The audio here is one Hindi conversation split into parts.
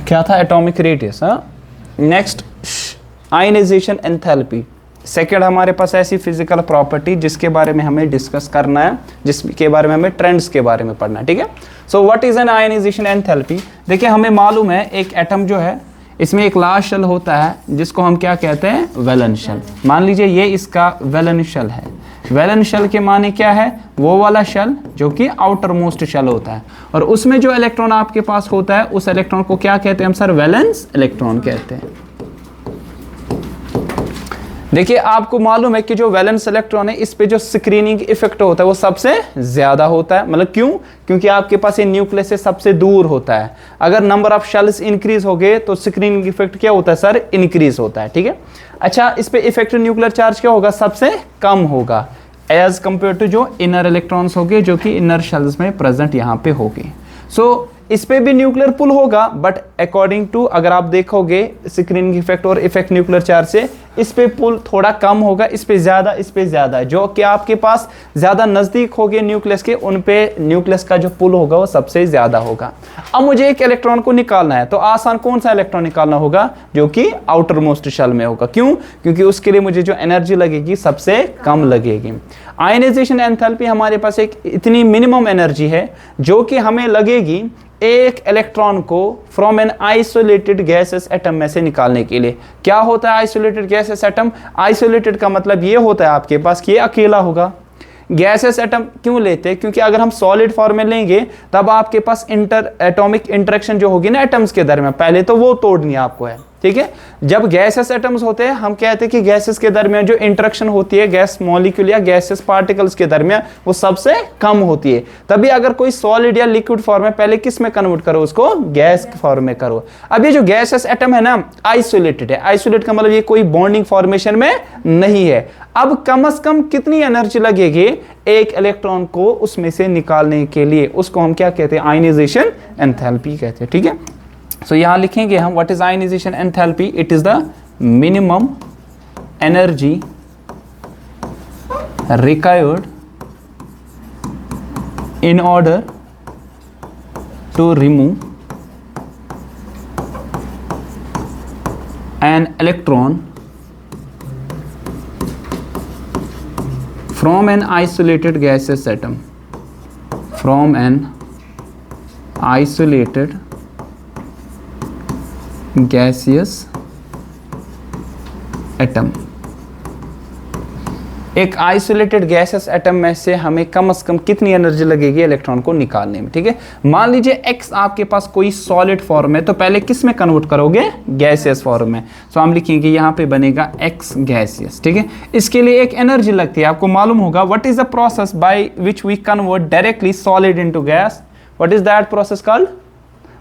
क्या था, एटॉमिक रेडियस। हाँ, नेक्स्ट आयनाइजेशन एंथैल्पी। सेकेंड हमारे पास ऐसी फिजिकल प्रॉपर्टी जिसके बारे में हमें डिस्कस करना है, जिसके बारे में हमें ट्रेंड्स के बारे में पढ़ना है, ठीक है। So what is an ionization enthalpy. देखिए हमें मालूम है एक एटम जो है इसमें एक लास्ट शेल होता है जिसको हम क्या कहते हैं, वैलेंस शेल। मान लीजिए ये इसका वैलेंस शेल है। वैलेंस शेल के माने क्या है, वो वाला शेल जो कि आउटर मोस्ट शेल होता है, और उसमें जो इलेक्ट्रॉन आपके पास होता है उस इलेक्ट्रॉन को क्या कहते हैं हम सर, वैलेंस इलेक्ट्रॉन कहते हैं। देखिए आपको मालूम है कि जो वैलेंस इलेक्ट्रॉन है इस पे जो स्क्रीनिंग इफेक्ट होता है वो सबसे ज्यादा होता है। मतलब क्यों, क्योंकि आपके पास ये न्यूक्लियस से सबसे दूर होता है। अगर नंबर ऑफ शेल्स इंक्रीज हो गए तो स्क्रीनिंग इफेक्ट क्या होता है सर, इंक्रीज होता है, ठीक है। अच्छा, इस पे इफेक्टिव न्यूक्लियर चार्ज क्या होगा, सबसे कम होगा एज कंपेयर टू जो इनर इलेक्ट्रॉन्स हो गए जो कि इनर शेल्स में प्रेजेंट यहाँ पे हो गए। सो इस पे भी न्यूक्लियर पुल होगा, बट अकॉर्डिंग टू अगर आप देखोगे स्क्रीनिंग इफेक्ट और इफेक्ट न्यूक्लियर चार्ज से, इस पे पुल थोड़ा कम होगा, इस पे ज्यादा, इस पे ज्यादा। जो कि आपके पास ज्यादा नजदीक हो गए न्यूक्लियस के, उन पे न्यूक्लियस का जो पुल होगा वो सबसे ज्यादा होगा। अब मुझे एक इलेक्ट्रॉन को निकालना है, तो आसान कौन सा इलेक्ट्रॉन निकालना होगा, जो कि आउटर मोस्ट शेल में होगा। क्यों, क्योंकि उसके लिए मुझे जो एनर्जी लगेगी सबसे कम लगेगी। आयनाइजेशन एंथैल्पी हमारे पास एक इतनी मिनिमम एनर्जी है जो कि हमें लगेगी एक इलेक्ट्रॉन को from an isolated gases atom में से निकालने के लिए। क्या होता है आइसोलेटेड गैसेस एटम, आइसोलेटेड का मतलब ये होता है आपके पास कि ये अकेला होगा। गैसेस एटम क्यों लेते हैं, क्योंकि अगर हम सॉलिड फॉर्म में लेंगे तब आपके पास इंटर एटॉमिक इंटरेक्शन जो होगी ना एटम्स के दरमियान, पहले तो वो तोड़नी आपको है, ठीक है। जब गैसेस एटम्स होते हैं हम कहते हैं कि गैसेस के दरमियान जो इंटरेक्शन होती है गैस मॉलिक्यूल या गैसेस पार्टिकल्स के दरमियान वो सबसे कम होती है। तभी अगर कोई सॉलिड या लिक्विड फॉर्म है पहले किस में कन्वर्ट करो, उसको गैस फॉर्म में करो। अब ये जो गैसेस एटम है ना आइसोलेटेड है, आइसोलेट का मतलब ये कोई बॉन्डिंग फॉर्मेशन में नहीं है। अब कम से कम कितनी एनर्जी लगेगी एक इलेक्ट्रॉन को उसमें से निकालने के लिए, उसको हम क्या कहते हैं, आयनाइजेशन एंथैल्पी कहते हैं, ठीक है। सो यहां लिखेंगे हम what is ionization enthalpy, it is the minimum energy required in order to remove an electron from an isolated gaseous atom, from an isolated gaseous atom। एक आइसोलेटेड गैसेस एटम में से हमें कम से कम कितनी एनर्जी लगेगी इलेक्ट्रॉन को निकालने में, ठीक है। मान लीजिए x आपके पास कोई सॉलिड फॉर्म है तो पहले किस में कन्वर्ट करोगे, गैसियस फॉर्म में। सो हम लिखेंगे यहाँ पे बनेगा x गैसियस, ठीक है। इसके लिए एक एनर्जी लगती है, आपको मालूम होगा what is the process by which we convert directly solid into gas, what is that process called,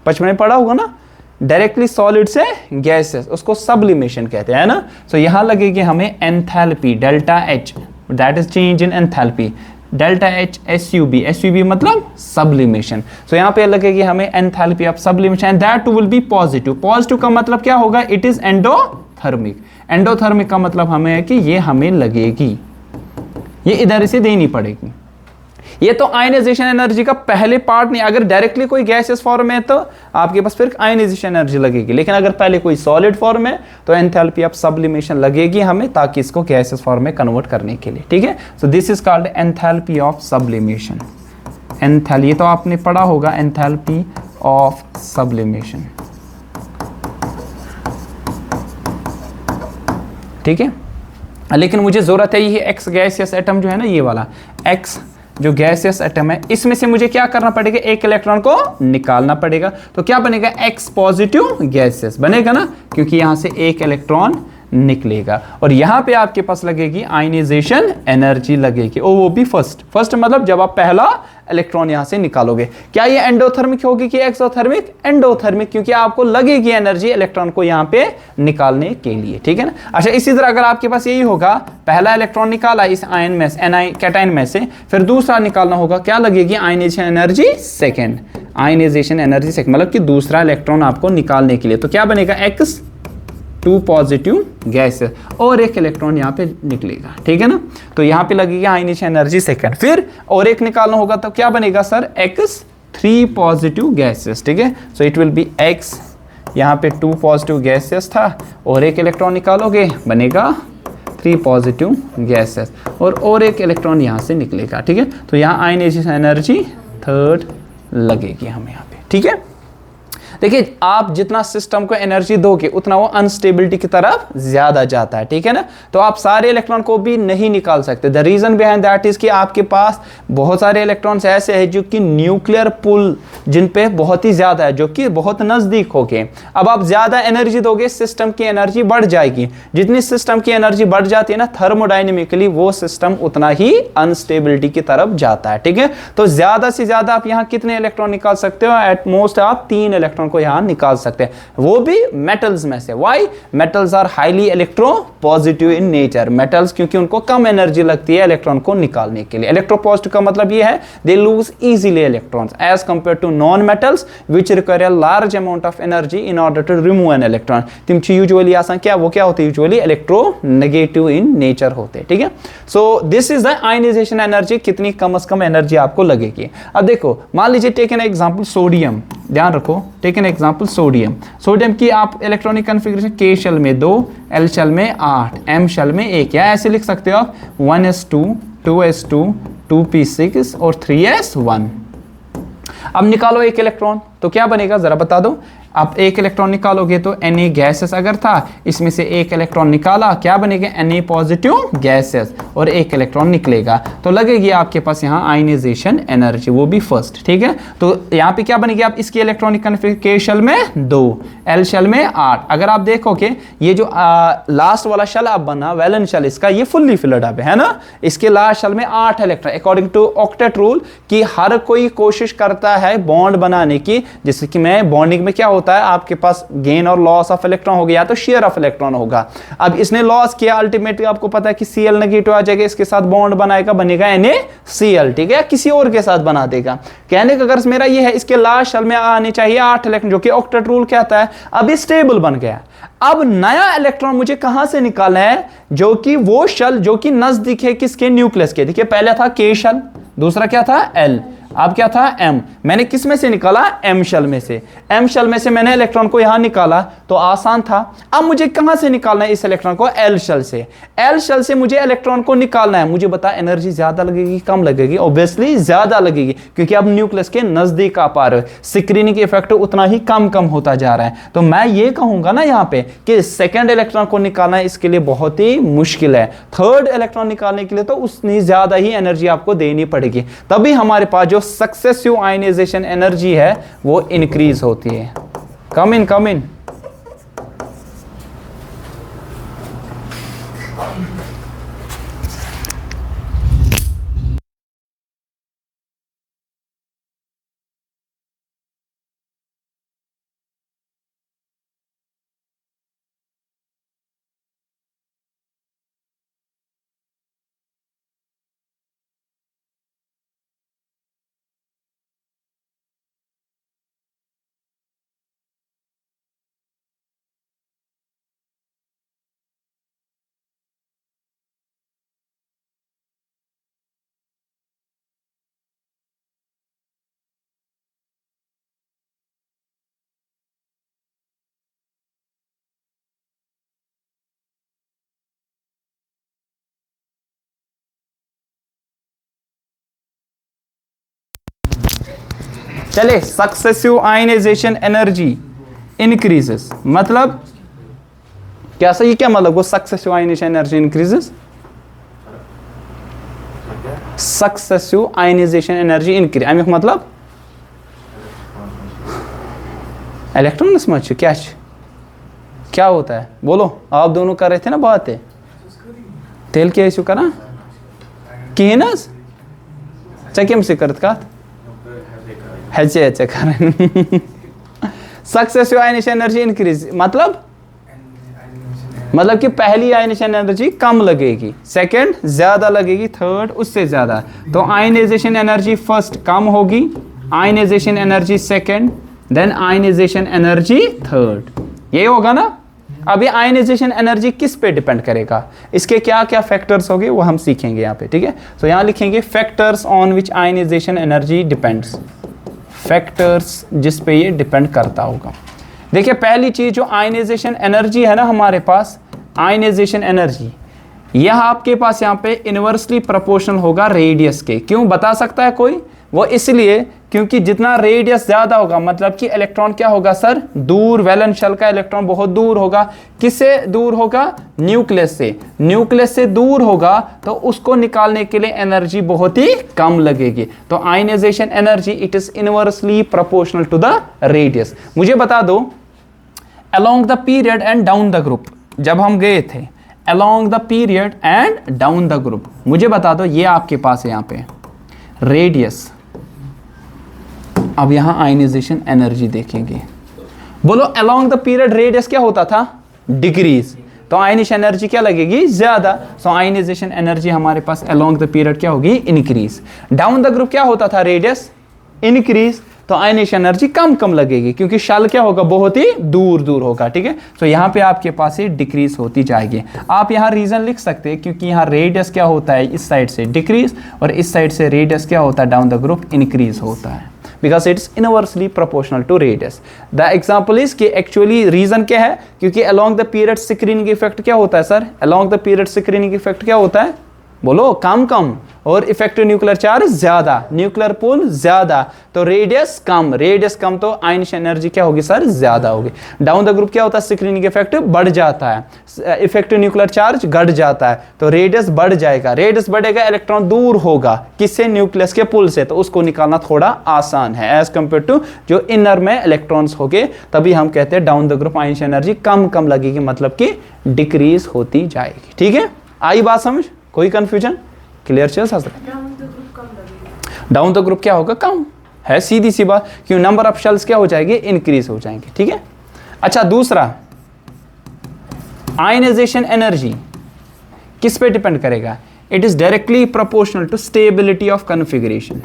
बचपन में पढ़ा होगा ना, डायरेक्टली सॉलिड से गैसेस, उसको सब्लिमेशन कहते हैं ना। सो यहां लगेगी हमें enthalpy delta H, that is change in enthalpy, delta H SUB, SUB मतलब सब्लिमेशन। सो यहां पे लगेगी हमें enthalpy of sublimation and that too will be positive. Positive का मतलब क्या होगा, इट इज एंडोथर्मिक। एंडोथर्मिक का मतलब हमें है कि ये हमें लगेगी, ये इधर से देनी पड़ेगी। ये तो आयनाइजेशन एनर्जी का पहले पार्ट नहीं, अगर डायरेक्टली कोई गैसेस फॉर्म में तो आपके पास फिर आयनाइजेशन एनर्जी लगेगी, लेकिन अगर पहले कोई सॉलिड फॉर्म है तो एंथैल्पी ऑफ सब्लिमेशन लगेगी हमें, ताकि इसको गैसेस फॉर्म में कन्वर्ट करने के लिए, ठीक है। So this is called enthalpy of sublimation. ये तो आपने पढ़ा होगा, एंथैल्पी ऑफ सब्लिमेशन, ठीक है। लेकिन मुझे जरूरत है ये एक्स गैसियस एटम जो है ना, ये वाला एक्स जो गैसियस एटम है, इसमें से मुझे क्या करना पड़ेगा, एक इलेक्ट्रॉन को निकालना पड़ेगा। तो क्या बनेगा, एक्स पॉजिटिव गैसियस बनेगा ना, क्योंकि यहां से एक इलेक्ट्रॉन निकलेगा और यहां पे आपके पास लगेगी आयनाइजेशन एनर्जी लगेगी, और वो भी फर्स्ट मतलब जब आप पहला इलेक्ट्रॉन यहां से निकालोगे। क्या ये एंडोथर्मिक होगी कि एक्सोथर्मिक, एंडोथर्मिक, क्योंकि आपको लगेगी एनर्जी इलेक्ट्रॉन को यहां पे निकालने के लिए, ठीक है ना। अच्छा, इसी तरह अगर आपके पास यही होगा, पहला इलेक्ट्रॉन निकाला इस आयन में से, कैटायन में से, फिर दूसरा निकालना होगा, क्या लगेगी, ionization energy second, ionization energy second, मतलब कि दूसरा इलेक्ट्रॉन आपको निकालने के लिए। तो क्या बनेगा, एक्स टू पॉजिटिव गैस और एक इलेक्ट्रॉन यहाँ पे निकलेगा, ठीक है ना। तो यहाँ पे लगेगी आयनाइजेशन एनर्जी सेकंड, फिर और एक निकालना होगा तो क्या बनेगा sir, x three positive gases, ठीक है। So it will B x यहाँ पे 2 पॉजिटिव गैसेस था और एक इलेक्ट्रॉन निकालोगे बनेगा 3 पॉजिटिव गैसेस और एक इलेक्ट्रॉन यहाँ से निकलेगा, ठीक है। तो यहाँ आयनाइजेशन एनर्जी 3rd लगेगी हमें यहाँ पे, ठीक है। देखिए आप जितना सिस्टम को एनर्जी दोगे उतना वो अनस्टेबिलिटी की तरफ ज्यादा जाता है, ठीक है ना। तो आप सारे इलेक्ट्रॉन को भी नहीं निकाल सकते। The reason behind that is कि आपके पास बहुत सारे इलेक्ट्रॉन्स ऐसे हैं जो कि न्यूक्लियर पुल जिन पे बहुत ही ज्यादा है, जो कि बहुत नजदीक हो गए। अब आप ज्यादा एनर्जी दोगे सिस्टम की एनर्जी बढ़ जाएगी। जितनी सिस्टम की एनर्जी बढ़ जाती है ना थर्मोडायनेमिकली वो सिस्टम उतना ही अनस्टेबिलिटी की तरफ जाता है, ठीक है। तो ज्यादा से ज्यादा आप यहाँ कितने इलेक्ट्रॉन निकाल सकते हो? एट मोस्ट आप 3 इलेक्ट्रॉन को यहां निकाल सकते हैं, वो भी मेटल्स में से। Why? Metals are highly electropositive in nature. Metals क्योंकि उनको कम एनर्जी लगती है इलेक्ट्रॉन को निकालने के लिए। इलेक्ट्रो पॉजिटिव का मतलब ये है they lose easily electrons as compare to non metals which require a large amount of energy in order to remove an electron. तिम यूजुअली आसान क्या वो क्या होते हैं? Usually electronegative in nature होते हैं, ठीक है। So this is the ionisation energy, कितनी कम से कम एनर्जी आपको लगेगी। अब देखो मान लीजिए टेक एन एग्जांपल सोडियम, ध्यान रखो take an example sodium. Sodium की आप इलेक्ट्रॉनिक कॉन्फ़िगरेशन K शेल में 2, L शेल में 8, M शेल में 1, या ऐसे लिख सकते हो आप 1s2, 2s2, 2p6 और 3s1। अब निकालो एक इलेक्ट्रॉन तो क्या बनेगा जरा बता दो। आप एक इलेक्ट्रॉन निकालोगे तो Na गैसेस अगर था इसमें से एक इलेक्ट्रॉन निकाला क्या बनेगा? Na पॉजिटिव गैसेस और एक इलेक्ट्रॉन निकलेगा तो लगेगी आपके पास यहाँ आयनाइजेशन एनर्जी, वो भी फर्स्ट, ठीक है। तो यहाँ पे क्या बनेगी? आप इसकी इलेक्ट्रॉनिक कॉन्फ़िगरेशन K शेल में 2, L शेल में 8। अगर आप देखोगे ये जो लास्ट वाला शेल अब बना वैलेंस शेल इसका ये फुल्ली फिल्ड अप है ना। इसके लास्ट शेल में 8 electron according to octet rule कि हर कोई कोशिश करता है बॉन्ड बनाने की, जिससे कि मैं बॉन्डिंग में क्या होता है आपके पास गेन और लॉस ऑफ इलेक्ट्रॉन हो गया तो शेयर ऑफ इलेक्ट्रॉन होगा। अब इसने लॉस किया अल्टीमेटली आपको पता है कि Cl नेगेटिव आ जाएगा, इसके साथ बॉन्ड बनाएगा बनेगा NaCl, ठीक है, किसी और के साथ बना देगा। कहने का गर्ज मेरा ये है इसके लास्ट शेल में आने चाहिए 8 इलेक्ट्रॉन जो कि ऑक्टेट रूल कहता है। अब स्टेबल बन गया। अब नया इलेक्ट्रॉन मुझे कहां से निकालना है? जो कि वो शेल जो कि नजदीक है किसके? न्यूक्लियस के। देखिए पहले था K शेल, दूसरा क्या था? L, अब क्या था? M। मैंने किस में से निकाला? M शेल में से। M शेल में से मैंने इलेक्ट्रॉन को यहां निकाला तो आसान था। अब मुझे कहां से निकालना है इस इलेक्ट्रॉन को? L शेल से। L शेल से मुझे इलेक्ट्रॉन को निकालना है। मुझे बता एनर्जी ज्यादा लगेगी कम लगेगी? ऑब्वियसली ज्यादा लगेगी क्योंकि अब न्यूक्लियस के नजदीक आप आ रहे हो। स्क्रीनिंग इफेक्ट उतना ही कम होता जा रहा है। तो मैं ये कहूंगा ना यहाँ पे कि सेकेंड इलेक्ट्रॉन को निकालना इसके लिए बहुत ही मुश्किल है। थर्ड इलेक्ट्रॉन निकालने के लिए तो उतनी ज्यादा ही एनर्जी आपको देनी पड़ेगी, तभी हमारे पास जो सक्सेसिव आयनाइजेशन एनर्जी है वो इंक्रीज होती है। कम इन चले। सक्सेसिव आयनाइजेशन एनर्जी इंक्रीजेस मतलब क्या? सही क्या मतलब? वो successive ionization energy increases, successive ionization energy increase अमुक मतलब इलेक्ट्रॉन समझ क्या होता है? बोलो, आप दोनों कर रहे थे ना बातें, तेल क्या इशू करा किनस चकिम से करत का हेचे कर सक्सेसिव आयनाइजेशन एनर्जी इंक्रीज मतलब कि पहली आयनाइजेशन एनर्जी कम लगेगी, सेकंड ज्यादा लगेगी, थर्ड उससे ज्यादा। तो आयनाइजेशन एनर्जी फर्स्ट कम होगी, ionization energy second, then ionization energy third. ये होगा ना। अभी आयनाइजेशन एनर्जी किस पे डिपेंड करेगा? इसके क्या क्या फैक्टर्स होंगे वो हम सीखेंगे यहाँ पे, ठीक है। तो यहाँ लिखेंगे factors on which ionization energy depends, factors जिस पे ये डिपेंड करता होगा। देखिए पहली चीज जो आयनाइजेशन एनर्जी है ना हमारे पास, आयनाइजेशन एनर्जी यह आपके पास यहाँ पे इनवर्सली प्रोपोर्शनल होगा रेडियस के। क्यों बता सकता है कोई? वो इसलिए क्योंकि जितना रेडियस ज्यादा होगा मतलब कि इलेक्ट्रॉन क्या होगा सर, दूर, वैलेंस शेल का इलेक्ट्रॉन बहुत दूर होगा। किससे दूर होगा? न्यूक्लियस से। न्यूक्लियस से दूर होगा तो उसको निकालने के लिए एनर्जी बहुत ही कम लगेगी। तो ionization energy it is inversely proportional to the radius. मुझे बता दो along the period and down the group, जब हम गए थे along the period and down the group, मुझे बता दो ये आपके पास है यहाँ पे रेडियस। अब यहां आयनाइजेशन एनर्जी देखेंगे। बोलो अलोंग द पीरियड रेडियस क्या होता था? डिक्रीज। तो आयनाइजेशन एनर्जी क्या लगेगी? ज्यादा। सो आयनाइजेशन एनर्जी हमारे पास अलोंग द पीरियड क्या होगी? इंक्रीज। डाउन द ग्रुप क्या होता था? Radius increase. तो आयनाइजेशन एनर्जी कम कम लगेगी क्योंकि शेल क्या होगा? बहुत ही दूर दूर होगा। ठीक है, तो यहाँ पे आपके पास ये डिक्रीज होती जाएगी। आप यहाँ रीजन लिख सकते हैं क्योंकि यहाँ रेडियस क्या होता है? इस साइड से डिक्रीज और इस साइड से रेडियस क्या होता है? डाउन द ग्रुप इंक्रीज होता है, because it's inversely proportional to radius. The example is कि actually reason क्या है? क्योंकि along the period screening effect क्या होता है sir? along the period screening effect क्या होता है? बोलो कम कम, और इफेक्टिव न्यूक्लियर चार्ज ज्यादा, न्यूक्लियर पूल ज्यादा, तो रेडियस कम, रेडियस कम तो आयनाइजेशन एनर्जी क्या होगी सर? ज्यादा होगी। डाउन द ग्रुप क्या होता है? स्क्रीनिंग इफेक्ट बढ़ जाता है, इफेक्टिव न्यूक्लियर चार्ज घट जाता है, तो रेडियस बढ़ जाएगा। रेडियस बढ़ेगा, इलेक्ट्रॉन दूर होगा किससे? न्यूक्लियस के पुल से, तो उसको निकालना थोड़ा आसान है एज कंपेयर टू जो इनर में इलेक्ट्रॉन्स हो गए। तभी हम कहते हैं down the group ionisation energy कम कम लगेगी, मतलब कि डिक्रीज होती जाएगी। ठीक है, आई बात समझ? कोई कंफ्यूजन? क्लियर चल सकता है? डाउन द ग्रुप क्या होगा? कम है, सीधी सी बात, क्यों? नंबर ऑफ शेल्स क्या हो जाएंगे? इंक्रीज हो जाएंगे। ठीक है, अच्छा दूसरा आयनाइजेशन एनर्जी किस पे डिपेंड करेगा? It is directly proportional to stability of configuration.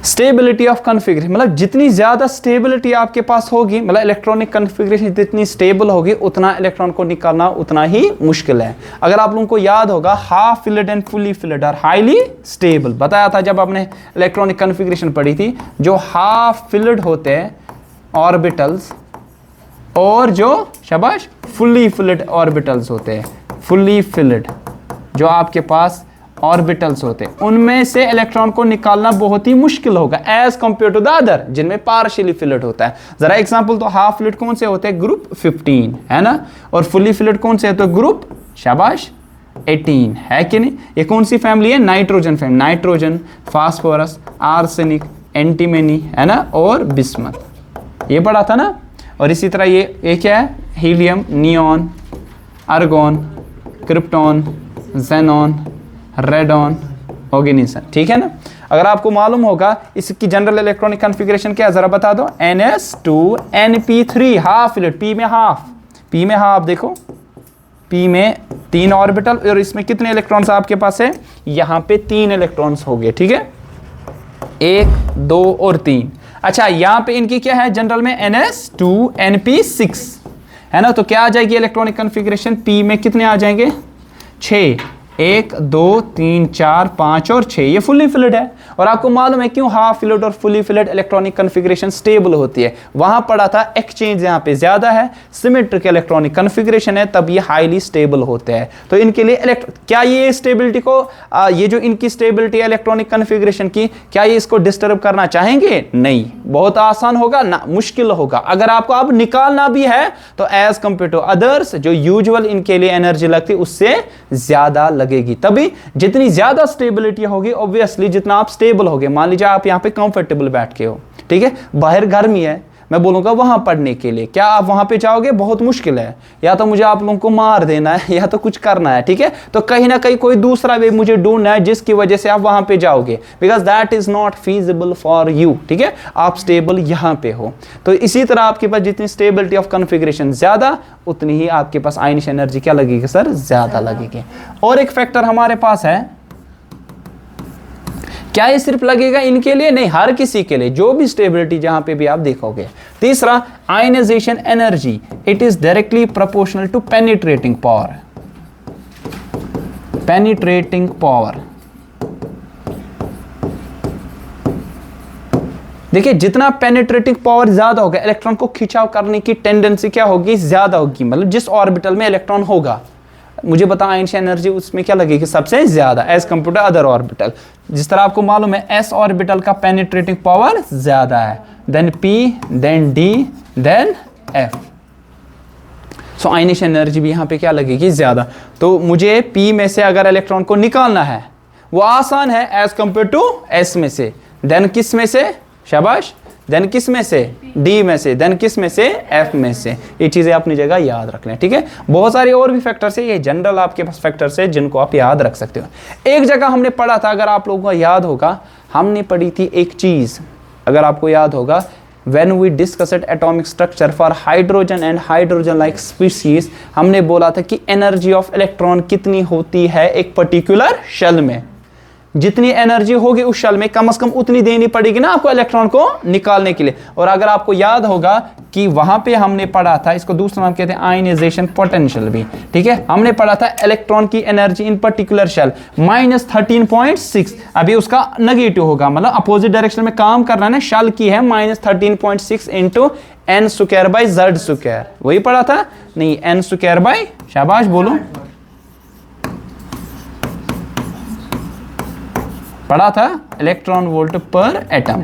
Stability of configuration मतलब जितनी ज्यादा स्टेबिलिटी आपके पास होगी, मतलब इलेक्ट्रॉनिक कॉन्फ़िगरेशन जितनी स्टेबल होगी, उतना इलेक्ट्रॉन को निकालना उतना ही मुश्किल है। अगर आप लोगों को याद होगा half filled and fully filled are highly stable, बताया था जब आपने इलेक्ट्रॉनिक कॉन्फ़िगरेशन पढ़ी थी। जो हाफ फिल्ड होते हैं ऑर्बिटल्स और जो शाबाश फुली फिल्ड ऑर्बिटल्स होते हैं, फुली फिल्ड जो आपके पास ऑर्बिटल्स होते हैं, उनमें से इलेक्ट्रॉन को निकालना बहुत ही मुश्किल होगा as compare to the other जिनमें पार्शियली फिल्ड होता है। जरा एग्जांपल तो हाफ फिल्ड कौन से होते हैं? ग्रुप 15 है ना, और फुली फिल्ड कौन से होते हैं? ग्रुप शाबाश 18 है कि नहीं? ये कौन सी फैमिली है? Nitrogen family. Nitrogen, phosphorus, arsenic, antimony है ना, और बिस्मथ, ये पढ़ा था ना। और इसी तरह ये क्या है? Helium, neon, argon, krypton, xenon, radon, oganesson. ठीक है ना। अगर आपको मालूम होगा इसकी जनरल इलेक्ट्रॉनिक कॉन्फ़िगरेशन क्या है जरा बता दो। NS2Np3 हाफ फिल्ड, P में हाफ, P में हाफ देखो, P में 3 ऑर्बिटल और इसमें कितने इलेक्ट्रॉन्स आपके पास है? यहाँ पे 3 इलेक्ट्रॉन्स हो गए। ठीक है, 1 2 और 3। अच्छा यहाँ पे इनकी क्या है जनरल में? NS2Np6 है ना। तो क्या आ जाएगी इलेक्ट्रॉनिक कॉन्फ़िगरेशन? P में कितने आ जाएंगे? 6, 1 2 3 4 5 और 6, ये फुली फिल्ड है। और आपको मालूम है क्यों हाफ फिल्ड और fully filled electronic configuration stable होती है? वहां पड़ा था एक्सचेंज यहाँ पे ज्यादा है, सिमेट्रिक इलेक्ट्रॉनिक कॉन्फ़िगरेशन है, तब ये हाईली स्टेबल होते हैं। तो इनके लिए क्या ये स्टेबिलिटी को ये जो इनकी स्टेबिलिटी है इलेक्ट्रॉनिक कॉन्फ़िगरेशन की, क्या ये इसको डिस्टर्ब करना चाहेंगे? नहीं, बहुत आसान होगा ना, मुश्किल होगा। अगर आपको अब निकालना भी है तो एज कंपेयर टू अदर्स जो यूजुअल इनके लिए एनर्जी लगती है उससे ज्यादा लगेगी। तभी जितनी ज्यादा स्टेबिलिटी होगी ऑब्वियसली जितना आप स्टेबल होगे। मान लीजिए आप यहाँ पे कंफर्टेबल बैठ के हो, ठीक है, बाहर गर्मी है, मैं बोलूंगा वहां पढ़ने के लिए, क्या आप वहां पे जाओगे? बहुत मुश्किल है, या तो मुझे आप लोगों को मार देना है या तो कुछ करना है। ठीक है, तो कहीं ना कहीं कोई दूसरा वे मुझे ढूंढना है जिसकी वजह से आप वहां पे जाओगे, because that is not feasible for you. ठीक है, आप स्टेबल यहां पे हो। तो इसी तरह आपके पास जितनी स्टेबिलिटी ऑफ कॉन्फ़िगरेशन ज्यादा, उतनी ही आपके पास आयनिश एनर्जी क्या लगेगी सर? ज्यादा लगेगी। और एक फैक्टर हमारे पास है, क्या ये सिर्फ लगेगा इनके लिए? नहीं, हर किसी के लिए, जो भी स्टेबिलिटी जहां पे भी आप देखोगे। तीसरा, ionization energy, it is directly proportional to penetrating power. Penetrating power, देखिए जितना पेनिट्रेटिंग पावर ज्यादा होगा, इलेक्ट्रॉन को खिंचाव करने की टेंडेंसी क्या होगी? ज्यादा होगी। मतलब जिस ऑर्बिटल में इलेक्ट्रॉन होगा, मुझे बता आइंस्टाइन एनर्जी उसमें क्या लगेगी? सबसे ज्यादा, as compare to other orbital. जिस तरह आपको मालूम है एस ऑर्बिटल का पेनिट्रेटिंग पावर ज्यादा है, then P, then D, then F. So Einstein energy भी यहां पे क्या लगेगी? ज्यादा। तो मुझे पी में से अगर इलेक्ट्रॉन को निकालना है, वो आसान है एज कंपेयर टू एस में से। देन किस में से? शाबाश। देन किस में से? डी में से। देन किस में से? एफ में से। ये चीजें अपनी जगह याद रख लें, ठीक है। बहुत सारे और भी फैक्टर्स है, ये जनरल आपके पास फैक्टर्स है जिनको आप याद रख सकते हो। एक जगह हमने पढ़ा था, अगर आप लोगों को याद होगा, हमने पढ़ी थी एक चीज, अगर आपको याद होगा, when we discussed atomic structure for hydrogen and hydrogen like species, हमने बोला था कि एनर्जी ऑफ इलेक्ट्रॉन कितनी होती है एक पर्टिकुलर शेल में। जितनी एनर्जी होगी उस शेल में, कम से कम उतनी देनी पड़ेगी ना आपको इलेक्ट्रॉन को निकालने के लिए। और अगर आपको याद होगा कि वहां पे हमने पढ़ा था, इसको दूसरा नाम कहते हैं आयनाइजेशन पोटेंशियल भी, ठीक है। हमने पढ़ा था इलेक्ट्रॉन की एनर्जी इन पर्टिकुलर शेल -13.6। अभी उसका नेगेटिव होगा, मतलब अपोजिट डायरेक्शन में काम करना है ना। शेल की है -13.6 into n square by Z square, वही पढ़ा था? नहीं, एन स्क्वायर बाई, शाबाश बोलो, पढ़ा था, इलेक्ट्रॉन वोल्ट पर एटम।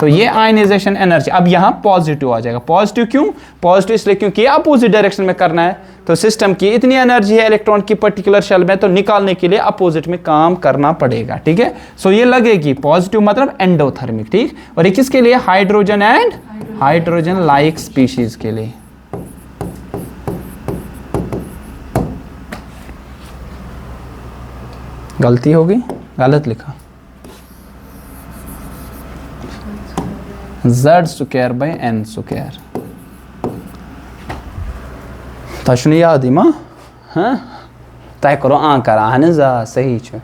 तो ये आयनाइजेशन एनर्जी। अब यहां पॉजिटिव आ जाएगा। पॉजिटिव क्यों? पॉजिटिव इसलिए क्योंकि अपोजिट डायरेक्शन में करना है। तो सिस्टम की इतनी एनर्जी है इलेक्ट्रॉन की पर्टिकुलर शेल में, तो निकालने के लिए अपोजिट में काम करना पड़ेगा, ठीक है। सो ये लगेगी पॉजिटिव, मतलब एंडोथर्मिक, ठीक। और ये किसके लिए? Hydrogen and hydrogen like species के लिए। गलती होगी, गलत लिखा, Z square by N square. तशनु याद ही मां, हाँ तय करो आंकर आने जा सही छ।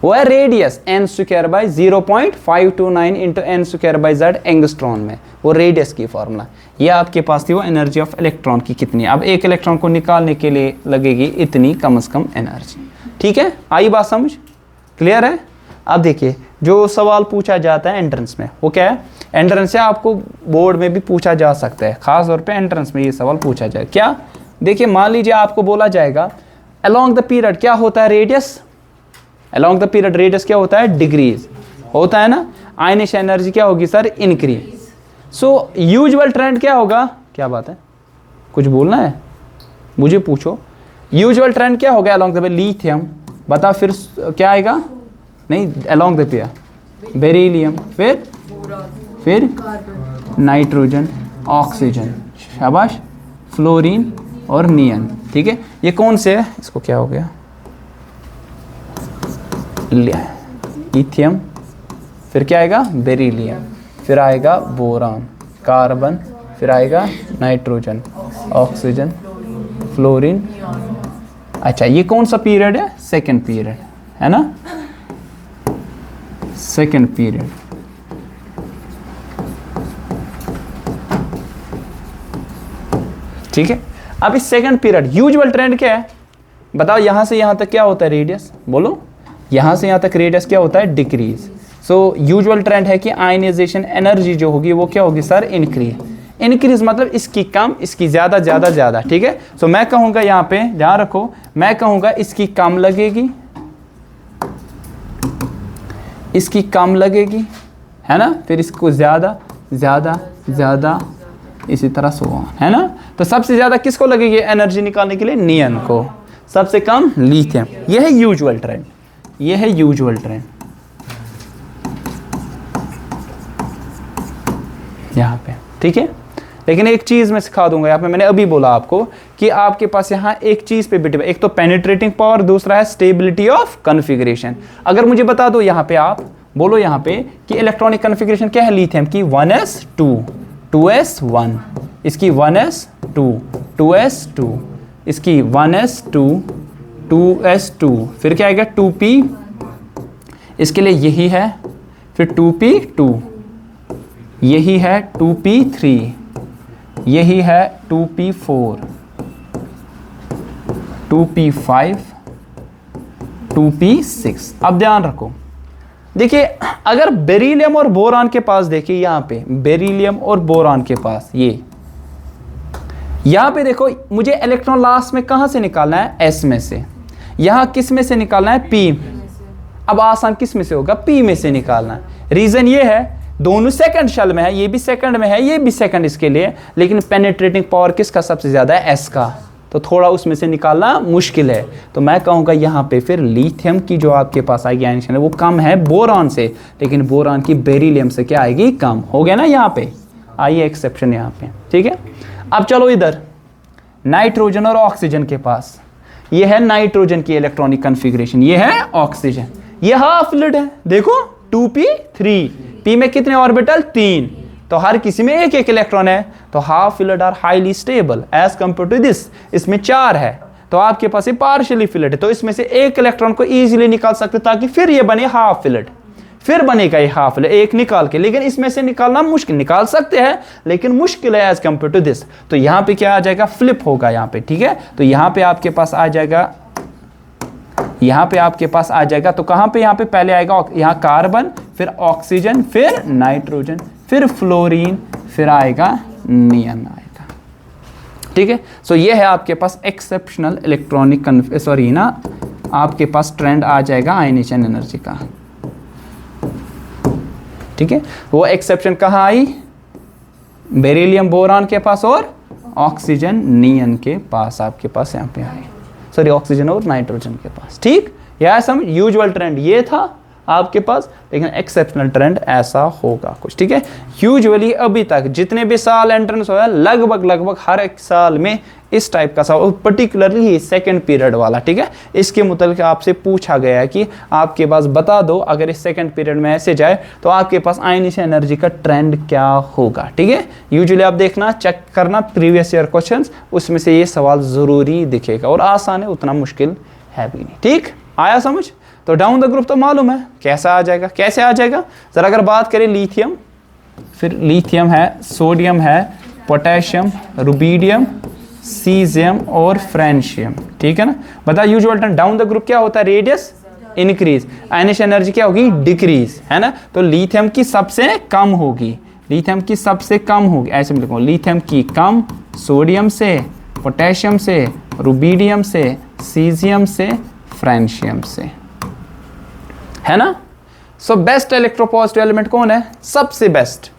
वो है radius n square by 0.529 into n square by Z angstrom में, वो रेडियस की फॉर्मूला। ये आपके पास थी वो एनर्जी ऑफ इलेक्ट्रॉन की कितनी। अब एक इलेक्ट्रॉन को निकालने के लिए लगेगी इतनी कम से कम एनर्जी, ठीक है। आई बात समझ? क्लियर है? अब देखिए जो सवाल पूछा जाता है एंट्रेंस में, वो क्या है? एंट्रेंस से आपको बोर्ड में भी पूछा जा सकता है, खास तौर पे एंट्रेंस में ये सवाल पूछा जाए। क्या? देखिए मान लीजिए आपको बोला जाएगा अलोंग द पीरियड क्या होता है? Radius. Along the period radius क्या होता है? डिग्रीज होता है ना। आयनाइजेशन एनर्जी क्या होगी सर? इंक्रीज। सो यूजुअल ट्रेंड क्या होगा? क्या बात है, कुछ बोलना है? मुझे पूछो यूजुअल ट्रेंड क्या होगा अलोंग द लिथियम, बता फिर क्या आएगा? नहीं, अलोंग द पीरियड बेरिलियम, फिर नाइट्रोजन, ऑक्सीजन, शाबाश, फ्लोरीन और नियन, ठीक है। ये कौन से है? इसको क्या हो गया? लिथियम, फिर क्या आएगा? बेरिलियम, फिर आएगा बोरान, कार्बन, फिर आएगा नाइट्रोजन, ऑक्सीजन, फ्लोरीन। अच्छा ये कौन सा पीरियड है? सेकंड पीरियड है ना, सेकंड पीरियड। ठीक है। अब इस सेकंड पीरियड यूजुअल ट्रेंड क्या है बताओ? यहां से यहां तक क्या होता है? रेडियस बोलो। यहां से यहां तक रेडियस क्या होता है? डिक्रीज। सो यूजुअल ट्रेंड है कि आयनाइजेशन एनर्जी जो होगी वो क्या होगी सर? इंक्रीज। इंक्रीज मतलब इसकी कम, इसकी ज्यादा, ज्यादा ज्यादा, ठीक है। सो मैं कहूंगा यहां पे ध्यान रखो, मैं कहूंगा इसकी कम लगेगी, इसकी कम लगेगी, है ना, फिर इसको ज्यादा ज्यादा ज्यादा, इसी तरह सो ऑन, है ना। तो सबसे ज्यादा किसको लगेगी एनर्जी निकालने के लिए? नियन को। सबसे कम लिथियम। यह है यूजुअल ट्रेंड, यह है यूजुअल ट्रेंड यहां पे, ठीक है। लेकिन एक चीज मैं सिखा दूंगा यहाँ पे, मैंने अभी बोला आपको कि आपके पास यहाँ एक चीज पे बिट, एक तो पेनिट्रेटिंग पावर, दूसरा है स्टेबिलिटी ऑफ कॉन्फ़िगरेशन। अगर मुझे बता दो यहाँ पे, आप बोलो यहाँ पे कि इलेक्ट्रॉनिक कॉन्फ़िगरेशन क्या है लिथियम की? 1s2 2s1, इसकी 1s2 2s2, इसकी 1s2 2s2, फिर क्या आएगा 2p, इसके लिए यही है फिर 2p2, यही है 2p3, यही है 2p4, 2p5, 2p6। अब ध्यान रखो, देखिए अगर बेरिलियम और बोरान के पास, देखिए यहां पे बेरिलियम और बोरान के पास, ये यहां पे देखो मुझे इलेक्ट्रॉन लास्ट में कहां से निकालना है, s में से। यहां किस में से निकालना है, p। अब आसान किस में से होगा, p में से निकालना है। रीजन ये है दोनों सेकंड शेल में है, ये भी सेकंड में है, ये भी सेकंड इसके लिए, लेकिन पेनिट्रेटिंग पावर किसका सबसे ज्यादा है, s का, तो थोड़ा उसमें से निकालना मुश्किल है। तो मैं कहूँगा यहाँ पे फिर लिथियम की जो आपके पास आएगी आयनिक वो कम है बोरान से, लेकिन बोरान की बेरिलियम से क्या आएगी, कम। हो गया ना यहाँ पे, आइए एक्सेप्शन यहाँ पे, ठीक है। अब चलो इधर नाइट्रोजन और ऑक्सीजन के पास, ये है नाइट्रोजन की इलेक्ट्रॉनिक कन्फिग्रेशन, ये है ऑक्सीजन, ये हाफ फिल्ड है, देखो 2p3, p में कितने ऑर्बिटल, 3, तो हर किसी में एक एक इलेक्ट्रॉन है, तो half filled are highly stable as compare to this, इसमें 4 है, तो आपके पास ये पार्शियली फिल्ड है, तो इसमें से एक इलेक्ट्रॉन को इजीली निकाल सकते ताकि फिर ये बने हाफ फिल्ड, फिर बनेगा ये हाफ फिल्ड एक निकाल के, लेकिन इसमें से निकालना मुश्किल, निकाल सकते हैं लेकिन मुश्किल है एज कंपेयर टू दिस। तो यहाँ पे क्या आ जाएगा, फ्लिप होगा यहाँ पे, ठीक है। तो यहाँ पे आपके पास आ जाएगा, यहाँ पे आपके पास आ जाएगा, तो कहाँ पे, यहाँ पे पहले आएगा यहाँ कार्बन, फिर ऑक्सीजन, फिर नाइट्रोजन, फिर फ्लोरीन, फिर आएगा नियन आएगा, ठीक है। सो ये है आपके पास एक्सेप्शनल इलेक्ट्रॉनिक सॉरी ना, आपके पास ट्रेंड आ जाएगा आयनेशन एनर्जी का, ठीक है। वो एक्सेप्शन कहाँ आई, बेरिलियम बोरान के पास और ऑक्सीजन नियन के पास आपके पास यहाँ पे आई, सॉरी ऑक्सीजन और नाइट्रोजन के पास, ठीक। यह सम यूजुअल ट्रेंड ये था आपके पास, लेकिन एक्सेप्शनल ट्रेंड ऐसा होगा कुछ, ठीक है। यूजुअली अभी तक जितने भी साल एंट्रेंस हुआ है, लगभग हर एक साल में इस टाइप का सवाल, पर्टिकुलरली सेकंड पीरियड वाला, ठीक है, इसके मुताबिक आपसे पूछा गया है कि आपके पास बता दो अगर इस सेकंड पीरियड में ऐसे जाए तो आपके पास आयनीय एनर्जी का ट्रेंड क्या होगा, ठीक है। यूजुअली आप देखना, चेक करना प्रीवियस ईयर क्वेश्चंस, उसमें से ये सवाल जरूरी दिखेगा, और आसान है, उतना मुश्किल है भी नहीं, ठीक। आया समझ। तो डाउन द ग्रुप तो मालूम है कैसा आ जाएगा, कैसे आ जाएगा जरा अगर बात करें, लिथियम, फिर लिथियम है, सोडियम है, पोटेशियम, रुबीडियम, सीजियम और फ्रेंशियम, ठीक है ना। बता usual term down the group क्या होता है, रेडियस इंक्रीज, आयनिक एनर्जी क्या होगी, डिक्रीज, है ना। तो लिथियम की सबसे कम होगी, लिथियम की सबसे कम होगी, ऐसे में लिखो, लिथियम की कम सोडियम से, पोटेशियम से, रुबीडियम से, सीजियम से, फ्रेंशियम से, है ना। सो बेस्ट इलेक्ट्रोपॉजिटिव एलिमेंट कौन है, सबसे बेस्ट,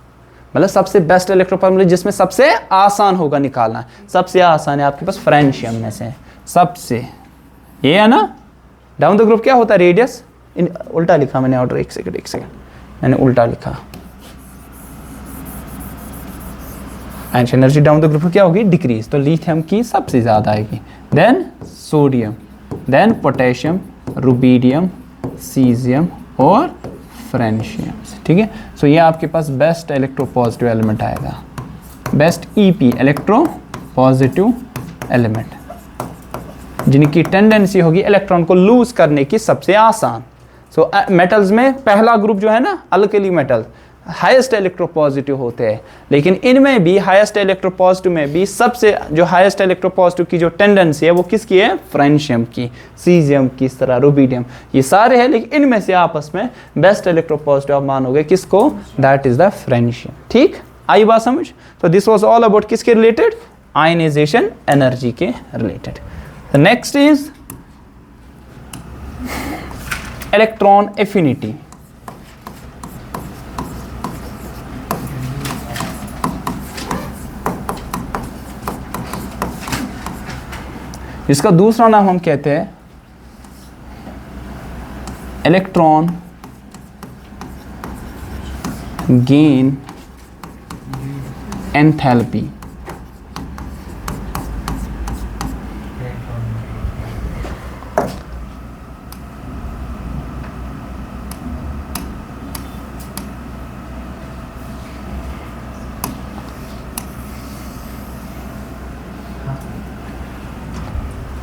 मतलब सबसे बेस्ट इलेक्ट्रोपॉजिटिव जिसमें सबसे आसान होगा निकालना, सबसे आसान है आपके पास फ्रेंशियम में से सबसे, ये है ना। डाउन द ग्रुप क्या होता है, रेडियस, उल्टा लिखा मैंने ऑर्डर, एक सेकंड मैंने उल्टा लिखा, and energy down the group क्या होगी, डिक्रीज, तो लिथियम की सबसे ज्यादा आएगी, then sodium, then potassium, rubidium, caesium और फ्रेंशियम, ठीक है। सो ये आपके पास बेस्ट इलेक्ट्रोपॉजिटिव एलिमेंट आएगा, best EP electropositive element, जिनकी टेंडेंसी होगी इलेक्ट्रॉन को लूज करने की सबसे आसान। सो मेटल्स में पहला ग्रुप जो है ना, अल्कली मेटल, हाईएस्ट इलेक्ट्रोपॉजिटिव होते हैं, लेकिन इनमें भी हाईएस्ट इलेक्ट्रोपॉजिटिव में भी सबसे जो हाईएस्ट इलेक्ट्रोपॉजिटिव की जो टेंडेंसी है वो किसकी है, फ्रेंशियम की, सीजियम की, इस तरह रुबीडियम, ये सारे हैं, लेकिन इनमें से आपस में बेस्ट इलेक्ट्रोपॉजिटिव आप मानोगे किसको, दैट इज द फ्रेंशियम, ठीक। आई बात समझ। तो दिस वाज ऑल अबाउट किसके रिलेटेड, आयनाइजेशन एनर्जी के रिलेटेड। The next is electron affinity. इसका दूसरा नाम हम कहते हैं electron gain enthalpy.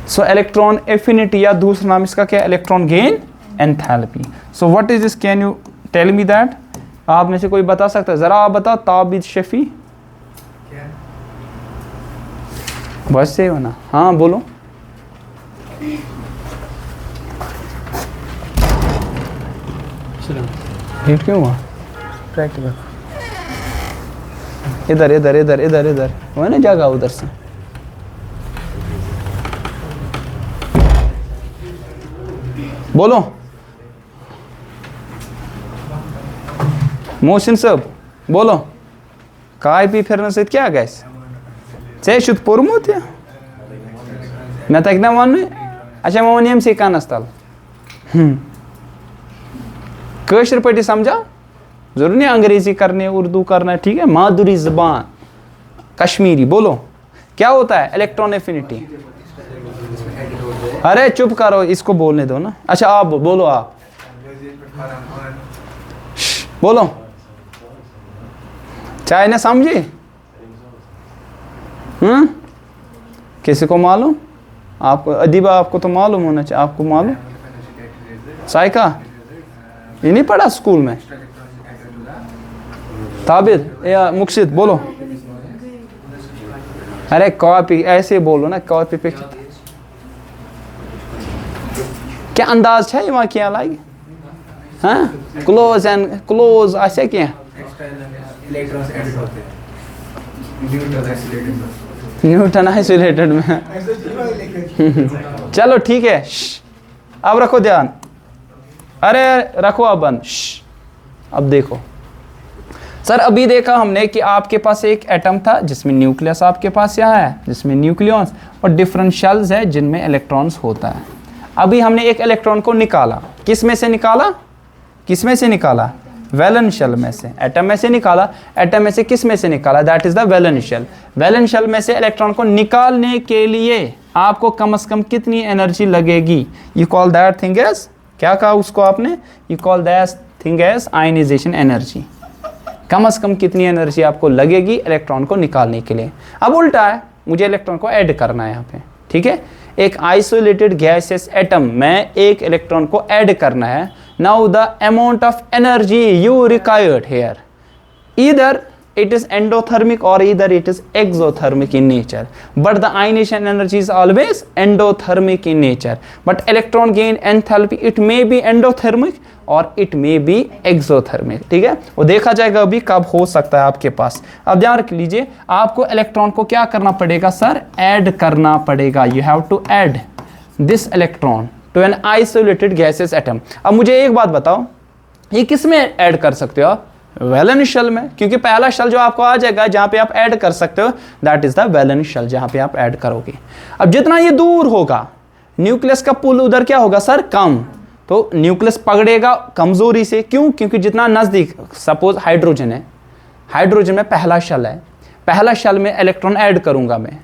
So electron affinity या दूसरा नाम इसका क्या है, electron gain enthalpy. So what is this, can you tell me that. आप में से कोई बता सकता है? जरा आप बताओ। ताबिद शफी बस से होना। हाँ बोलो। हिट क्यों हुआ? प्रैक्टिकल इधर इधर इधर इधर इधर वो है ना जगह, उधर से। बोलो मोहसिन साहब बोलो। काय पी फिरने से क्या गैस से शुद्ध पोरमुत या मैं तक ना वन। अच्छा मैं वन से कानस तल कशर पटी समझा, जरूर नहीं अंग्रेजी करने उर्दू करना, ठीक है। माधुरी जुबान कश्मीरी। बोलो क्या होता है इलेक्ट्रॉन एफिनिटी? अरे चुप करो, इसको बोलने दो ना। अच्छा आप बोलो, आप बोलो। चाहे ना समझे? किसी को मालूम? आपको अदीबा, आपको तो मालूम होना चाहिए। आपको मालूम? साइका ये नहीं पढ़ा स्कूल में? ताबिद या मुक्शिद बोलो। अरे कॉपी ऐसे बोलो ना, कॉपी पे क्या अंदाज है वहाँ क्या लाइक? हाँ क्लोज एंड क्लोज ऐसे क्या? न्यूटन आइसोलेटेड में। चलो ठीक है, अब रखो ध्यान। अरे रखो अब बंद। अब देखो सर, अभी देखा हमने कि आपके पास एक एटम था जिसमें न्यूक्लियस आपके पास यहाँ है, जिसमें न्यूक्लियस और डिफरेंट शेल्स है जिनमें इलेक्ट्रॉन्स होता है। अभी हमने एक इलेक्ट्रॉन को निकाला। किस में से निकाला? किस में से निकाला? वैलेंस शेल में से। एटम में से निकाला। एटम में से किस में से निकाला? That is the valence shell. Valence shell में से इलेक्ट्रॉन को निकालने के लिए आपको कम से कम कितनी एनर्जी लगेगी? You call that thing as, क्या कहा उसको आपने? You call that thing as ionisation energy. कम से कम कितनी एनर्जी आपको लगेगी इलेक्ट्रॉन को निकालने के लिए? अब उल्टा है, मुझे इलेक्ट्रॉन को ऐड करना है यहाँ पे, ठीक है। एक आइसोलेटेड गैसेस एटम में एक इलेक्ट्रॉन को ऐड करना है। Now the amount of energy you required here, either it is endothermic or either it is exothermic in nature, but the ionization energy is always endothermic in nature. But electron gain enthalpy, it may be endothermic or it may be exothermic, ठीक है। वो देखा जाएगा अभी कब हो सकता है आपके पास। अब ध्यान रख लीजिए, आपको इलेक्ट्रॉन को क्या करना पड़ेगा सर? ऐड करना पड़ेगा। you have to add this electron to an isolated gaseous atom। अब मुझे एक बात बताओ, ये किस में ऐड कर सकते हो आप? वैलेंस शेल में, क्योंकि पहला शेल जो आपको आ जाएगा जहां पे आप ऐड कर सकते हो, that is the valence shell जहां पे आप ऐड करोगे। अब जितना ये दूर होगा, न्यूक्लियस का पुल उधर क्या होगा सर? कम। तो न्यूक्लियस पकड़ेगा कमजोरी से। क्यों? क्योंकि जितना नजदीक, सपोज हाइड्रोजन है, हाइड्रोजन में पहला शेल है, पहला शेल में इलेक्ट्रॉन ऐड करूंगा मैं।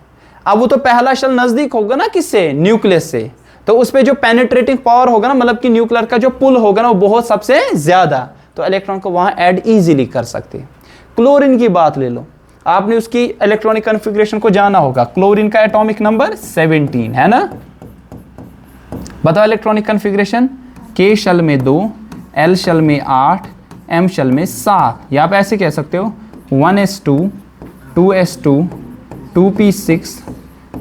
अब वो तो पहला शेल नजदीक होगा ना किससे? न्यूक्लियस से। तो उस पर जो पेनिट्रेटिंग पावर होगा ना, मतलब कि न्यूक्लियर का जो पुल होगा ना, वो बहुत सबसे ज्यादा, तो इलेक्ट्रॉन को वहां ऐड इजीली कर सकते हैं। क्लोरीन की बात ले लो, आपने उसकी इलेक्ट्रॉनिक कॉन्फ़िगरेशन को जाना होगा। क्लोरीन का एटॉमिक नंबर 17 है ना? बताओ इलेक्ट्रॉनिक कॉन्फ़िगरेशन। के शेल में 2, एल शेल में 8, एम शेल में 7। या आप ऐसे कह सकते हो 1s2, 2s2, 2p6,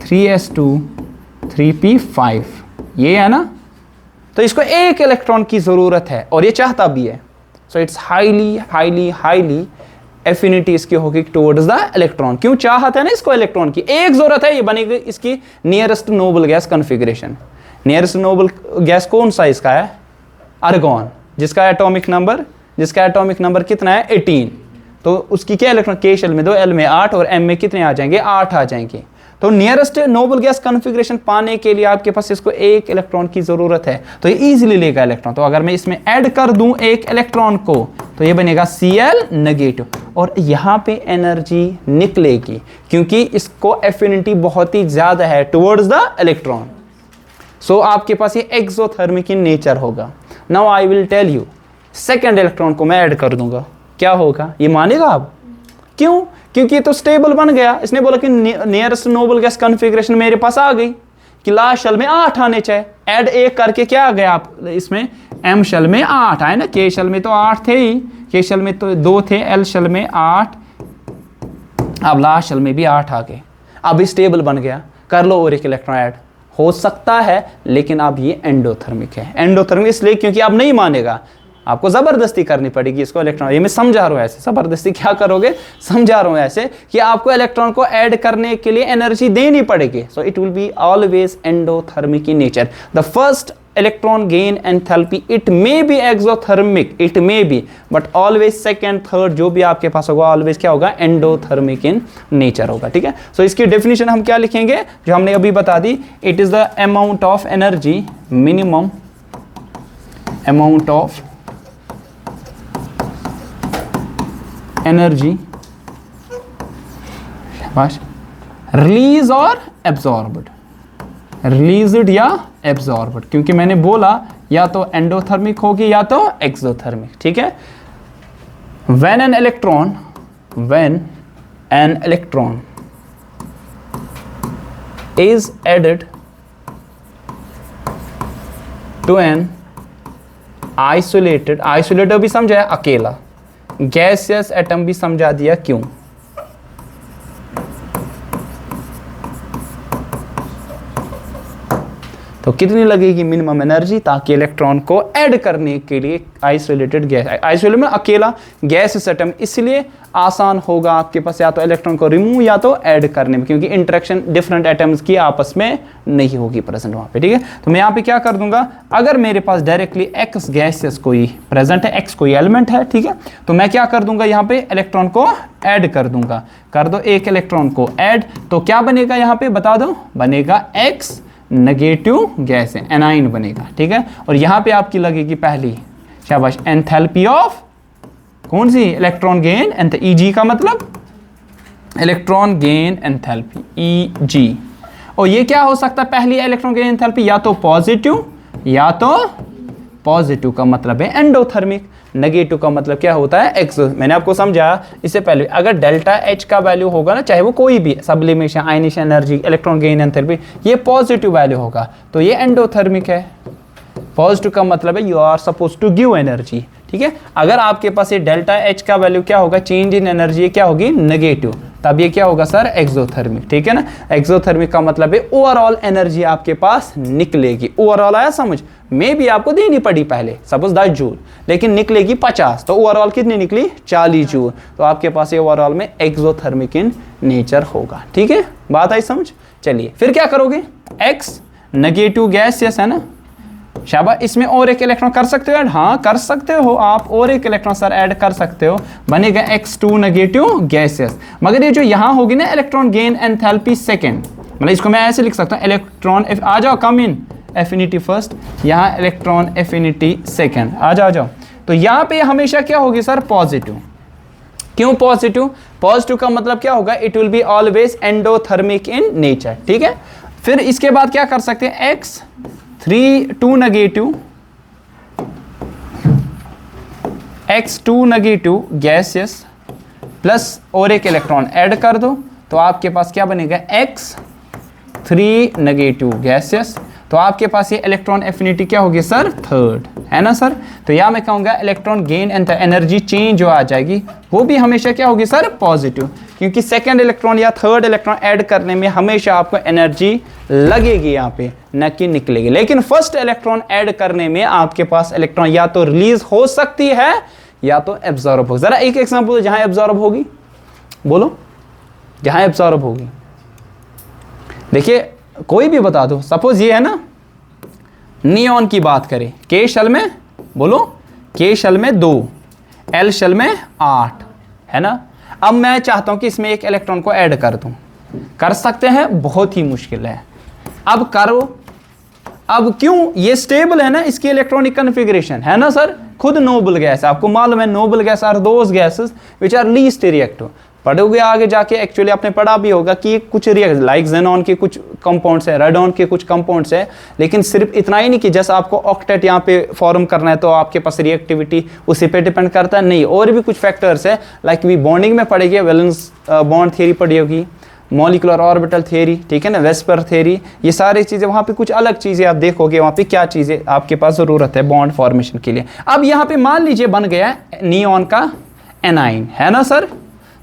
3s2, 3p5। ये है ना? तो इसको एक इलेक्ट्रॉन की जरूरत है और ये चाहता भी है। सो इट्स हाईली एफिनिटी इसकी होगी टुवर्ड्स द इलेक्ट्रॉन। क्यों चाहता है ना इसको? इलेक्ट्रॉन की एक जरूरत है, ये बनेगी इसकी nearest noble gas configuration. Nearest noble gas कौन सा इसका है? आर्गॉन, जिसका एटॉमिक नंबर कितना है? 18। तो उसकी क्या इलेक्ट्रॉन? के शेल में 2, एल में 8 और एम में कितने आ जाएंगे? 8 आ जाएंगे। तो नियरेस्ट नोबल गैस कॉन्फ़िगरेशन पाने के लिए आपके पास इसको एक इलेक्ट्रॉन की जरूरत है, तो ये इजीली लेगा इलेक्ट्रॉन। तो अगर मैं इसमें ऐड कर दूं एक इलेक्ट्रॉन को, तो ये बनेगा Cl नेगेटिव और यहां पे एनर्जी निकलेगी क्योंकि इसको एफिनिटी बहुत ही ज्यादा है टुवर्ड्स द इलेक्ट्रॉन। सो आपके पास ये एक्सोथर्मिक इन नेचर होगा। Now I will tell you, second electron को मैं ऐड कर दूंगा, क्या होगा? ये मानेगा आप? क्यों? क्योंकि ये तो स्टेबल बन गया। इसने बोला कि नियरेस्ट नोबल गैस कॉन्फ़िगरेशन मेरे पास आ गई। कि लास्ट शेल में 8 आने चाहिए, ऐड 1 करके क्या आ गया आप इसमें, एम शेल में 8 आए ना, के शेल में तो 8 थे ही, के शेल में तो 2 थे, एल शेल में 8, अब लास्ट शेल में भी 8 आ गए। अब स्टेबल बन गया, कर लो और एक इलेक्ट्रॉन ऐड, हो सकता है, लेकिन अब ये एंडोथर्मिक है। एंडोथर्मिक इसलिए क्योंकि अब नहीं मानेगा, आपको जबरदस्ती करनी पड़ेगी इसको इलेक्ट्रॉन, ये मैं समझा रहा हूँ ऐसे, जबरदस्ती क्या करोगे, समझा रहा हूँ ऐसे कि आपको इलेक्ट्रॉन को ऐड करने के लिए एनर्जी देनी पड़ेगी। So it will be always endothermic in nature. The first electron gain enthalpy it may be exothermic, it may be, but always second third जो भी आपके पास होगा ऑलवेज क्या होगा, एंडोथर्मिक इन नेचर होगा। ठीक है, सो इसकी डेफिनेशन हम क्या लिखेंगे जो हमने अभी बता दी, it is the amount of energy, minimum amount of energy release और एब्जॉर्ब्ड, रिलीज्ड या एब्जॉर्ब्ड, क्योंकि मैंने बोला या तो एंडोथर्मिक होगी या तो एक्सोथर्मिक। ठीक है, when an electron is added to an isolated भी समझा है अकेला, गैसियस एटम भी समझा दिया क्यों। तो कितनी लगेगी मिनिमम एनर्जी, ताकि इलेक्ट्रॉन को ऐड करने के लिए आइसोलेटेड गैस, आइसोलेटेड में अकेला गैस एटम, इसलिए आसान होगा आपके पास या तो इलेक्ट्रॉन को रिमूव या तो ऐड करने में, क्योंकि इंटरेक्शन डिफरेंट एटम्स की आपस में नहीं होगी प्रेजेंट वहां पे। ठीक है, तो मैं यहाँ पे क्या कर दूंगा, अगर मेरे पास डायरेक्टली एक्स गैसेस कोई प्रेजेंट है, एक्स कोई एलिमेंट है, ठीक है, तो मैं क्या कर दूंगा, यहाँ पे इलेक्ट्रॉन को ऐड कर दूंगा, कर दो एक इलेक्ट्रॉन को ऐड, तो क्या बनेगा यहाँ पे बता दो, बनेगा एक्स नेगेटिव गैस है, एनाइन बनेगा। ठीक है, और यहां पे आपकी लगेगी पहली, शाबाश, एंथैल्पी ऑफ कौन सी, इलेक्ट्रॉन गेन, ईजी का मतलब इलेक्ट्रॉन गेन एंथैल्पी, ईजी। और ये क्या हो सकता है पहली इलेक्ट्रॉन गेन एंथैल्पी, या तो पॉजिटिव या तो पॉजिटिव का मतलब है एंडोथर्मिक, नेगेटिव का मतलब क्या होता है एक्सो। मैंने आपको समझाया इससे पहले, अगर डेल्टा एच का वैल्यू होगा ना, चाहे वो कोई भी sublimation, ionization energy, electron gain enthalpy, ये पॉजिटिव वैल्यू होगा तो ये एंडोथर्मिक है। पॉजिटिव का मतलब है you are suppose to give energy. ठीक है, अगर आपके पास ये डेल्टा एच का वैल्यू क्या होगा, चेंज इन एनर्जी क्या होगी, नेगेटिव, तब ये क्या होगा सर, एक्सोथर्मिक। ठीक है ना, एक्सोथर्मिक का मतलब है ओवरऑल एनर्जी आपके पास निकलेगी। ओवरऑल आया समझ, में भी आपको देनी पड़ी पहले सपोज 10 जूल, लेकिन निकलेगी 50, तो ओवरऑल कितनी निकली, 40 जूल, तो आपके पास ये ओवरऑल में एक्सोथर्मिक इन नेचर होगा। ठीक है, बात आई समझ। चलिए फिर क्या करोगे, एक्स नेगेटिव गैस है ना, शाबाश, इसमें और एक इलेक्ट्रॉन कर सकते हो ऐड, हाँ कर सकते हो आप, और एक इलेक्ट्रॉन सर ऐड कर सकते हो, बनेगा X2 नेगेटिव गैसेस। मगर ये जो यहाँ होगी ना इलेक्ट्रॉन गेन एंथैल्पी सेकंड, मतलब इसको मैं ऐसे लिख सकता हूँ, इलेक्ट्रॉन आ जाओ, कम इन एफिनिटी फर्स्ट, यहाँ इलेक्ट्रॉन एफिनिटी सेकंड, आ जाओ। तो यहाँ पे हमेशा क्या होगी सर, पॉजिटिव। क्यों पॉजिटिव, पॉजिटिव का मतलब क्या होगा, it will be always endothermic in nature. ठीक है, फिर इसके बाद क्या कर सकते हैं, X2 नेगेटिव गैसेस प्लस और एक इलेक्ट्रॉन ऐड कर दो, तो आपके पास क्या बनेगा, X3 नेगेटिव गैसेस, तो आपके पास ये इलेक्ट्रॉन एफिनिटी क्या होगी सर, थर्ड, है ना सर। तो यहाँ मैं कहूँगा electron gain and energy change जो आ जाएगी वो भी हमेशा क्या होगी सर, पॉजिटिव, क्योंकि सेकंड इलेक्ट्रॉन या थर्ड इलेक्ट्रॉन ऐड करने में हमेशा आपको एनर्जी लगेगी यहाँ पे, न कि निकलेगी। लेकिन फर्स्ट इलेक्ट्रॉन ऐड करने में आपके पास इलेक्ट्रॉन या तो रिलीज हो सकती है या तो एब्जॉर्ब हो। जरा एक एग्जांपल जहां एब्जॉर्ब होगी, बोलो जहां एब्जॉर्ब होगी, देखिए कोई भी बता दो, सपोज ये है ना, नियॉन की बात करें, के शेल में, बोलो के शेल में 2, एल शेल में 8, है ना। अब मैं चाहता हूं कि इसमें एक इलेक्ट्रॉन को ऐड कर दूं, कर सकते हैं, बहुत ही मुश्किल है, अब करो। अब क्यों, ये स्टेबल है ना, इसकी इलेक्ट्रॉनिक कन्फिगरेशन है ना सर, खुद नोबल गैस, आपको मालूम है noble gas are those gases which are least reactive. पढ़ोगे आगे जाके, एक्चुअली आपने पढ़ा भी होगा कि कुछ रिएक्ट लाइक जेनॉन के कुछ कंपाउंड्स है, रेडॉन के कुछ कंपाउंड्स है, लेकिन सिर्फ इतना ही नहीं कि जैसा आपको ऑक्टेट यहाँ पे फॉर्म करना है तो आपके पास रिएक्टिविटी उसी पे डिपेंड करता है, नहीं, और भी कुछ फैक्टर्स है, लाइक भी बॉन्डिंग में पढ़ेगी, वैलेंस बॉन्ड थियरी पढ़ी होगी, मॉलिकुलर ऑर्बिटल थ्योरी, ठीक है ना, वेस्पर थ्योरी, ये सारी चीज़ें वहाँ पे कुछ अलग चीज़ें आप देखोगे वहाँ पे क्या चीज़ें आपके पास ज़रूरत है बॉन्ड फॉर्मेशन के लिए। अब यहाँ पे मान लीजिए बन गया नियॉन का एनाइन, है ना सर,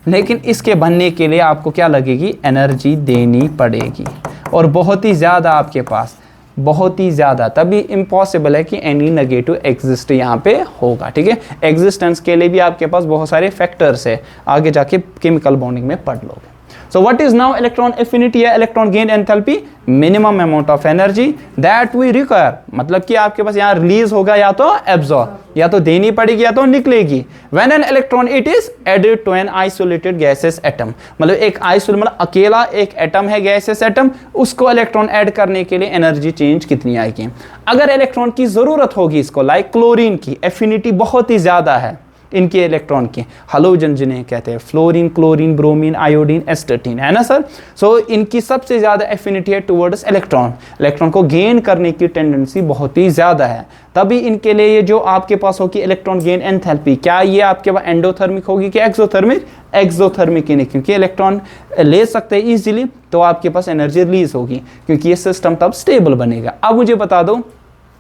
लेकिन इसके बनने के लिए आपको क्या लगेगी, एनर्जी देनी पड़ेगी और बहुत ही ज़्यादा आपके पास, बहुत ही ज़्यादा, तभी इम्पॉसिबल है कि एनी नेगेटिव एग्जिस्ट यहाँ पे होगा, ठीक है। एग्जिस्टेंस के लिए भी आपके पास बहुत सारे फैक्टर्स है, आगे जाके केमिकल बॉन्डिंग में पढ़ लोगे। So what is now electron affinity या electron gain enthalpy? Minimum amount of energy that we require, मतलब कि आपके पास यहाँ रिलीज होगा या तो एब्जॉर्ब, या तो देनी पड़ेगी या तो निकलेगी। When an electron it is added to an isolated gaseous atom, मतलब एक मतलब अकेला एक एटम है गैसेस एटम, उसको इलेक्ट्रॉन ऐड करने के लिए एनर्जी चेंज कितनी आएगी। अगर इलेक्ट्रॉन की जरूरत होगी इसको, लाइक क्लोरीन की एफिनिटी बहुत ही ज्यादा है इनके इलेक्ट्रॉन की, हालोजन जिन्हें कहते हैं, फ्लोरीन, क्लोरीन, ब्रोमीन, आयोडीन, एस्टर्टीन, है ना सर। सो इनकी सबसे ज़्यादा एफिनिटी है टुवर्ड्स इलेक्ट्रॉन, इलेक्ट्रॉन को गेन करने की टेंडेंसी बहुत ही ज़्यादा है। तभी इनके लिए ये जो आपके पास होगी इलेक्ट्रॉन गेन एंथैल्पी, क्या ये आपके पास एंडोथर्मिक होगी कि एक्सोथर्मिक? एक्सोथर्मिक ही नहीं, क्योंकि इलेक्ट्रॉन ले सकते हैं ईजिली, तो आपके पास एनर्जी रिलीज होगी, क्योंकि ये सिस्टम तब स्टेबल बनेगा। अब मुझे बता दो,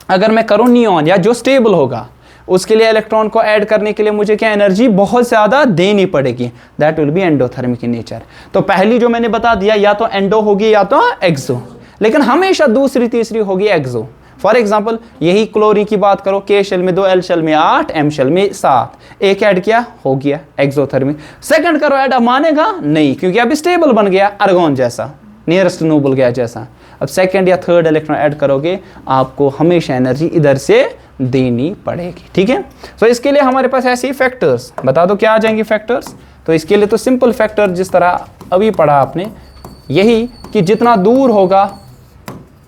अगर मैं करूँ नियॉन या जो स्टेबल होगा, उसके लिए इलेक्ट्रॉन को ऐड करने के लिए मुझे क्या एनर्जी बहुत ज़्यादा देनी पड़ेगी, that will be endothermic in nature. तो पहली जो मैंने बता दिया, या तो एंडो होगी या तो एक्सो, लेकिन हमेशा दूसरी तीसरी होगी एक्सो। फॉर एग्जाम्पल यही क्लोरीन की बात करो, के शेल में 2, एल शेल में 8, एम शेल में 7, एक ऐड किया हो गया एक्सोथर्मिक। सेकंड करो ऐड, अब मानेगा नहीं, क्योंकि अब स्टेबल बन गया, आर्गॉन जैसा, नियरेस्ट नोबल गैस जैसा। अब सेकंड या थर्ड इलेक्ट्रॉन ऐड करोगे, आपको हमेशा एनर्जी इधर से देनी पड़ेगी, ठीक है। सो इसके लिए हमारे पास ऐसे ही फैक्टर्स, बता दो क्या आ जाएंगे फैक्टर्स। तो इसके लिए तो सिंपल फैक्टर जिस तरह अभी पढ़ा आपने, यही कि जितना दूर होगा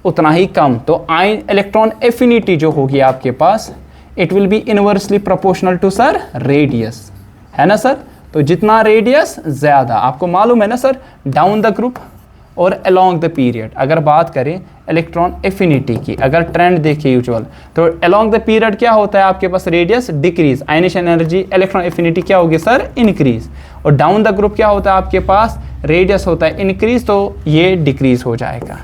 उतना ही कम। तो आयन इलेक्ट्रॉन एफिनिटी जो होगी आपके पास, it will be inversely proportional to sir radius, है ना सर। तो जितना रेडियस ज़्यादा, आपको मालूम है ना सर, डाउन द ग्रुप और अलोंग द पीरियड। अगर बात करें इलेक्ट्रॉन एफिनिटी की, अगर ट्रेंड देखिए यूजुअल, तो अलोंग द पीरियड क्या होता है आपके पास, radius decrease, ionisation energy, electron affinity क्या होगी सर, इंक्रीज। और डाउन द ग्रुप क्या होता है आपके पास, रेडियस होता है इंक्रीज, तो ये डिक्रीज हो जाएगा,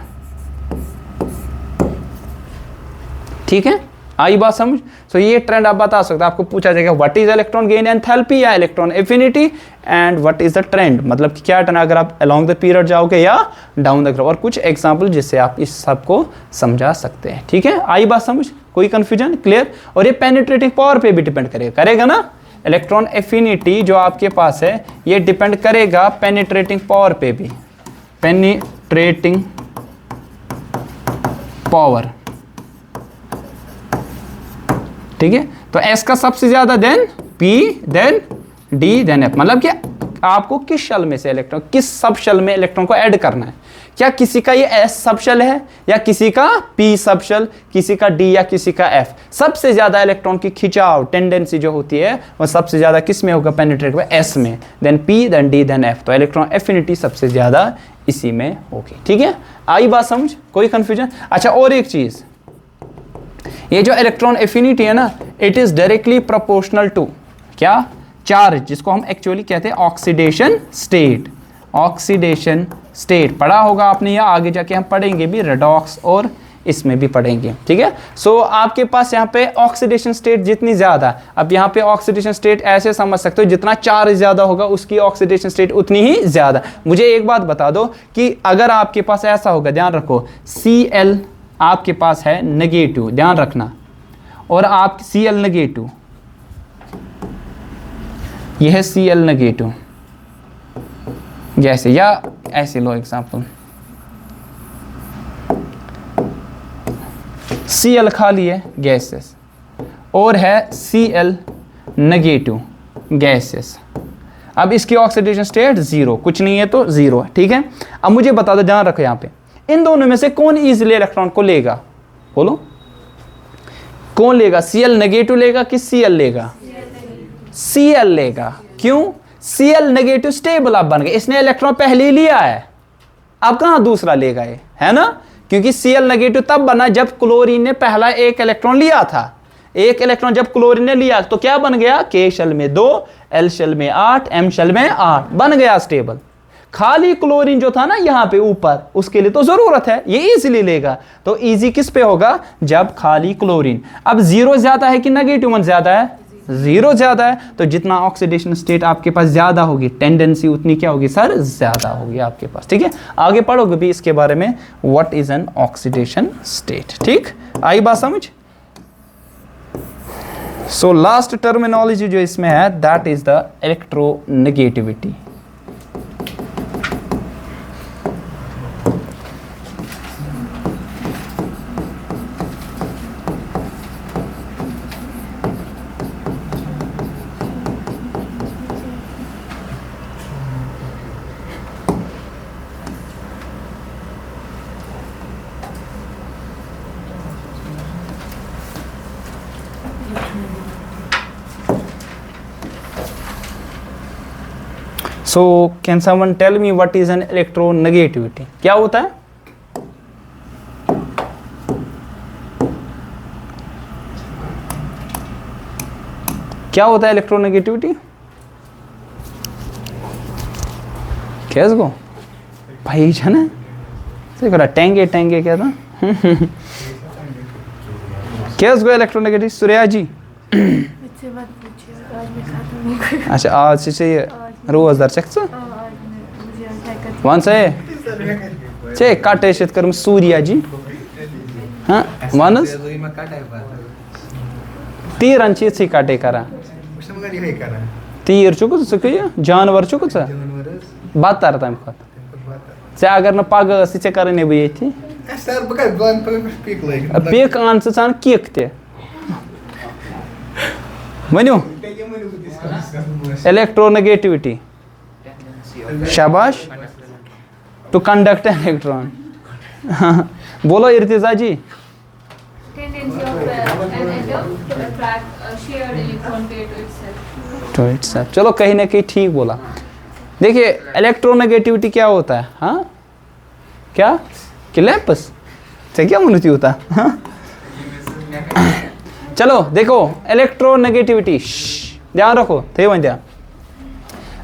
ठीक है। आई बात समझ। सो ये ट्रेंड आप बता सकते हैं, आपको पूछा जाएगा what is electron gain enthalpy या electron affinity and what is the trend, मतलब कि क्या ट्रेंड, अगर आप अलोंग द पीरियड जाओगे या डाउन द ग्राफ, और कुछ एग्जांपल जिससे आप इस सब को समझा सकते हैं, ठीक है। आई बात समझ, कोई कंफ्यूजन, क्लियर। और ये पेनिट्रेटिंग पावर पे भी डिपेंड करेगा ना, इलेक्ट्रॉन एफिनिटी जो आपके पास है ये डिपेंड करेगा पेनिट्रेटिंग पावर पे भी, पेनिट्रेटिंग पावर, ठीक है। तो एस का सबसे ज्यादा, then P, then D, then f, मतलब कि आपको किस शेल में से इलेक्ट्रॉन, किस सब शेल में इलेक्ट्रॉन को ऐड करना है। क्या किसी का ये एस सब शेल है, या किसी का पी सब शेल, किसी का डी या किसी का एफ। सबसे ज्यादा इलेक्ट्रॉन की खिंचाव टेंडेंसी जो होती है वो सबसे ज्यादा किस में होगा, पेनिट्रेट में, एस में, then P, then D, then f. तो इलेक्ट्रॉन एफिनिटी सबसे ज्यादा इसी में होगी, ठीक है। आई बात समझ, कोई कंफ्यूजन। अच्छा, और एक चीज, ये जो इलेक्ट्रॉन एफिनिटी है ना, it is directly proportional to क्या, चार्ज, जिसको हम एक्चुअली कहते हैं ऑक्सीडेशन स्टेट। ऑक्सीडेशन स्टेट पढ़ा होगा आपने, या आगे जाके हम पढ़ेंगे भी, रेडॉक्स और इसमें भी पढ़ेंगे, ठीक है। सो आपके पास यहाँ पे ऑक्सीडेशन स्टेट जितनी ज्यादा, अब यहाँ पे ऑक्सीडेशन स्टेट ऐसे समझ सकते हो, जितना चार्ज ज्यादा होगा उसकी ऑक्सीडेशन स्टेट उतनी ही ज्यादा। मुझे एक बात बता दो कि अगर आपके पास ऐसा होगा, ध्यान रखो, Cl आपके पास है नेगेटिव, ध्यान रखना, और आप Cl नेगेटिव, यह है Cl नेगेटिव जैसे, या ऐसे लो एग्जांपल, Cl खाली है गैसेस और है Cl नेगेटिव गैसेस। अब इसकी ऑक्सीडेशन स्टेट 0, कुछ नहीं है तो 0 है, ठीक है। अब मुझे बता दो, ध्यान रखो यहाँ पे, इन दोनों में से कौन इजीली इलेक्ट्रॉन को लेगा, बोलो कौन लेगा, Cl नेगेटिव लेगा कि Cl लेगा, Cl लेगा। क्यों, Cl नेगेटिव स्टेबल आप बन गए, इसने इलेक्ट्रॉन पहले ही लिया है, अब कहां दूसरा लेगा ये, है ना। क्योंकि Cl नेगेटिव तब बना जब क्लोरीन ने पहला एक इलेक्ट्रॉन लिया था। एक इलेक्ट्रॉन जब क्लोरीन ने लिया तो क्या बन गया, K शेल में 2, L शेल में 8, M शेल में 8, बन गया स्टेबल। खाली क्लोरीन जो था ना यहाँ पे ऊपर, उसके लिए तो जरूरत है, ये इजीली लेगा। तो इजी किस पे होगा, जब खाली क्लोरीन। अब जीरो ज्यादा है कि नेगेटिव वन ज्यादा है, जीरो ज्यादा है, तो जितना ऑक्सीडेशन स्टेट आपके पास ज्यादा होगी, टेंडेंसी उतनी क्या होगी सर, ज्यादा होगी आपके पास। ठीक है, आगे पढ़ोगे भी इसके बारे में, what is an oxidation state. ठीक, आई बात समझ। सो लास्ट टर्मिनोलॉजी जो इसमें है, that is the electronegativity. So can someone tell me what is an electronegativity? क्या होता है? क्या होता है इलेक्ट्रोनेगेटिविटी? कैस गो भाई जाना से करा टेंगे टेंगे क्या था कैस गो इलेक्ट्रोनेगेटिव सूर्या जी अच्छा आज से रोज दर चेक वन से चे काटे शेतकर सूर्या जी हाँ मानस तीर अंची सी काटे करा तीर चुकुत सके जानवर चुकुत बात तार तम खत से अगर न पाग से करने भी थी पीक आन से सान केक ते वनो इलेक्ट्रोनेगेटिविटी शाबाश टू कंडक्ट इलेक्ट्रॉन बोलो इर्तिजा जी tendency of an atom to attract a shared electron pair to itself. चलो कहीं ना कहीं ठीक बोला। देखिए इलेक्ट्रोनेगेटिविटी क्या होता है, हाँ क्या क्लैप्स से क्या मनुष्य होता है हाँ? चलो देखो इलेक्ट्रोनेगेटिविटी ध्यान रखो थे वहीं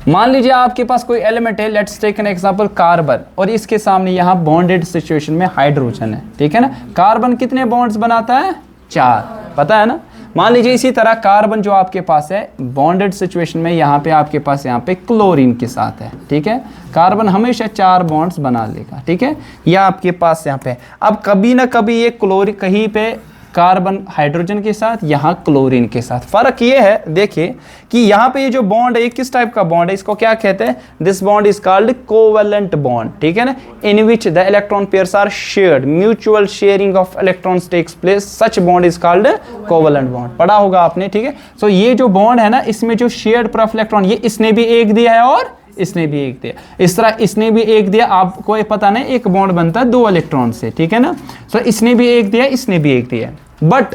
मान लीजिए आपके पास कोई एलिमेंट है, let's take an example carbon, और इसके सामने यहाँ बॉन्डेड सिचुएशन में हाइड्रोजन है, ठीक है ना। कार्बन कितने बॉन्ड्स बनाता है, 4, पता है ना। मान लीजिए इसी तरह कार्बन जो आपके पास है बॉन्डेड सिचुएशन में यहाँ पे आपके पास यहाँ पे क्लोरीन के साथ है, ठीक है। कार्बन हमेशा 4 बॉन्ड्स बना लेगा, ठीक है। यह आपके पास यहाँ पे अब कभी ना कभी ये क्लोरीन कहीं पे कार्बन हाइड्रोजन के साथ, यहाँ क्लोरीन के साथ। फर्क ये है देखिए कि यहाँ पे ये जो बॉन्ड है ये किस टाइप का बॉन्ड है, इसको क्या कहते हैं, this bond is called covalent bond, ठीक है ना। In which the electron pairs are shared, mutual sharing of electrons takes place, such bond is called covalent bond. पढ़ा होगा आपने, ठीक है। सो ये जो बॉन्ड है ना, इसमें जो शेयर्ड पर ऑफ इलेक्ट्रॉन, ये इसने भी एक दिया है और इसने भी एक दिया, इस तरह इसने भी एक दिया, आपको ये पता नहीं एक बॉन्ड बनता है 2 इलेक्ट्रॉन से, ठीक है ना। सो इसने भी एक दिया, इसने भी एक दिया। बट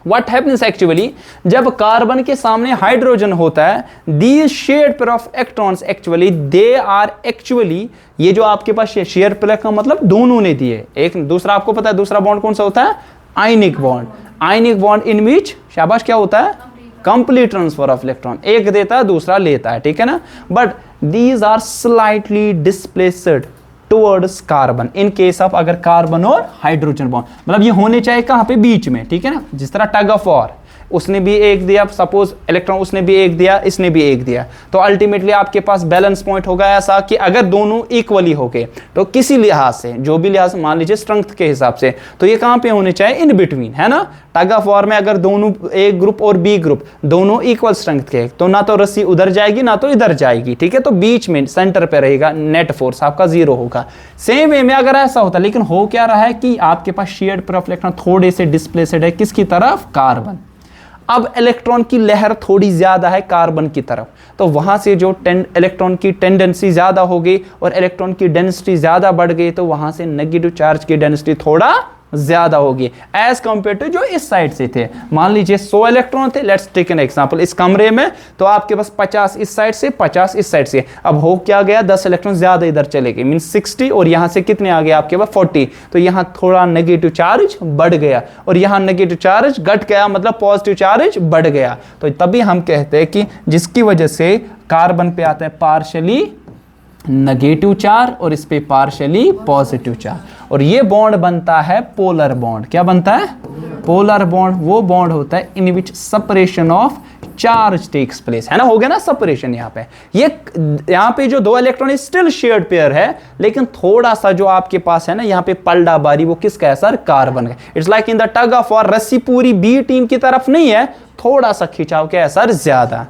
what happens actually, जब कार्बन के सामने हाइड्रोजन होता है, these shared pair of electrons actually they are actually, ये जो आपके पास शेयर पेयर का मतलब दोनों ने दिए, एक दूसरा आपको पता है दूसरा बॉन्ड कौन सा होता है, ionic bond. Ionic bond in विच शाबाश क्या होता है, कंप्लीट ट्रांसफर ऑफ इलेक्ट्रॉन, एक देता है दूसरा लेता है, ठीक है ना। But these are slightly displaced towards carbon in case of अगर कार्बन और हाइड्रोजन बॉन्ड, मतलब ये होने चाहिए कहाँ पे, बीच में, ठीक है ना। जिस तरह टग ऑफ वॉर, उसने भी एक दिया, सपोज इलेक्ट्रॉन उसने भी एक दिया, इसने भी एक दिया, तो अल्टीमेटली आपके पास बैलेंस पॉइंट होगा ऐसा कि अगर दोनों इक्वली हो गए तो किसी लिहाज से, जो भी लिहाज मान लीजिए स्ट्रेंथ के हिसाब से, तो ये कहाँ पे होने चाहिए, इन बिटवीन, है ना। टग ऑफ वॉर में अगर दोनों ए ग्रुप और बी ग्रुप दोनों इक्वल स्ट्रेंथ के, तो ना तो रस्सी उधर जाएगी ना तो इधर जाएगी, ठीक है। तो बीच में सेंटर पे रहेगा, नेट फोर्स आपका 0 होगा। सेम वे में अगर ऐसा होता, लेकिन हो क्या रहा है कि आपके पास शेयर्ड पेयर ऑफ इलेक्ट्रॉन थोड़े से डिस्प्लेस्ड है, किसकी तरफ, कार्बन। अब इलेक्ट्रॉन की लहर थोड़ी ज्यादा है कार्बन की तरफ, तो वहां से जो इलेक्ट्रॉन की टेंडेंसी ज्यादा हो गई और इलेक्ट्रॉन की डेंसिटी ज्यादा बढ़ गई, तो वहां से नेगेटिव चार्ज की डेंसिटी थोड़ा ज्यादा होगी एज कंपेयर टू जो इस साइड से थे। मान लीजिए 100 इलेक्ट्रॉन थे, लेट्स टेक एन एग्जांपल, इस कमरे में तो आपके पास 50 इस साइड से 50 इस साइड से। अब हो क्या गया, 10 इलेक्ट्रॉन ज्यादा इधर चले गए, मीन 60, और यहां से कितने आ गए आपके पास 40, तो यहां थोड़ा नेगेटिव चार्ज बढ़ गया और यहां नेगेटिव चार्ज घट गया, मतलब पॉजिटिव चार्ज बढ़ गया। तो तभी हम कहते हैं कि जिसकी वजह से कार्बन पे आता है पार्शियली नेगेटिव चार्ज और इस पे पार्शियली पॉजिटिव चार्ज, और ये बॉन्ड बनता है पोलर बॉन्ड। क्या बनता है? Polar bond. वो बॉन्ड होता है in which separation of charge takes place, है ना, हो गया ना सेपरेशन। यहाँ पे ये यहाँ पे जो दो इलेक्ट्रॉन स्टिल शेयर्ड पेयर है, लेकिन थोड़ा सा जो आपके पास है ना यहाँ पे पलड़ा बारी, वो किसका है सर? कार्बन का। It's like in the tug of war, रस्सी पूरी बी टीम की तरफ नहीं है, थोड़ा सा खिंचाव क्या है सर? ज्यादा।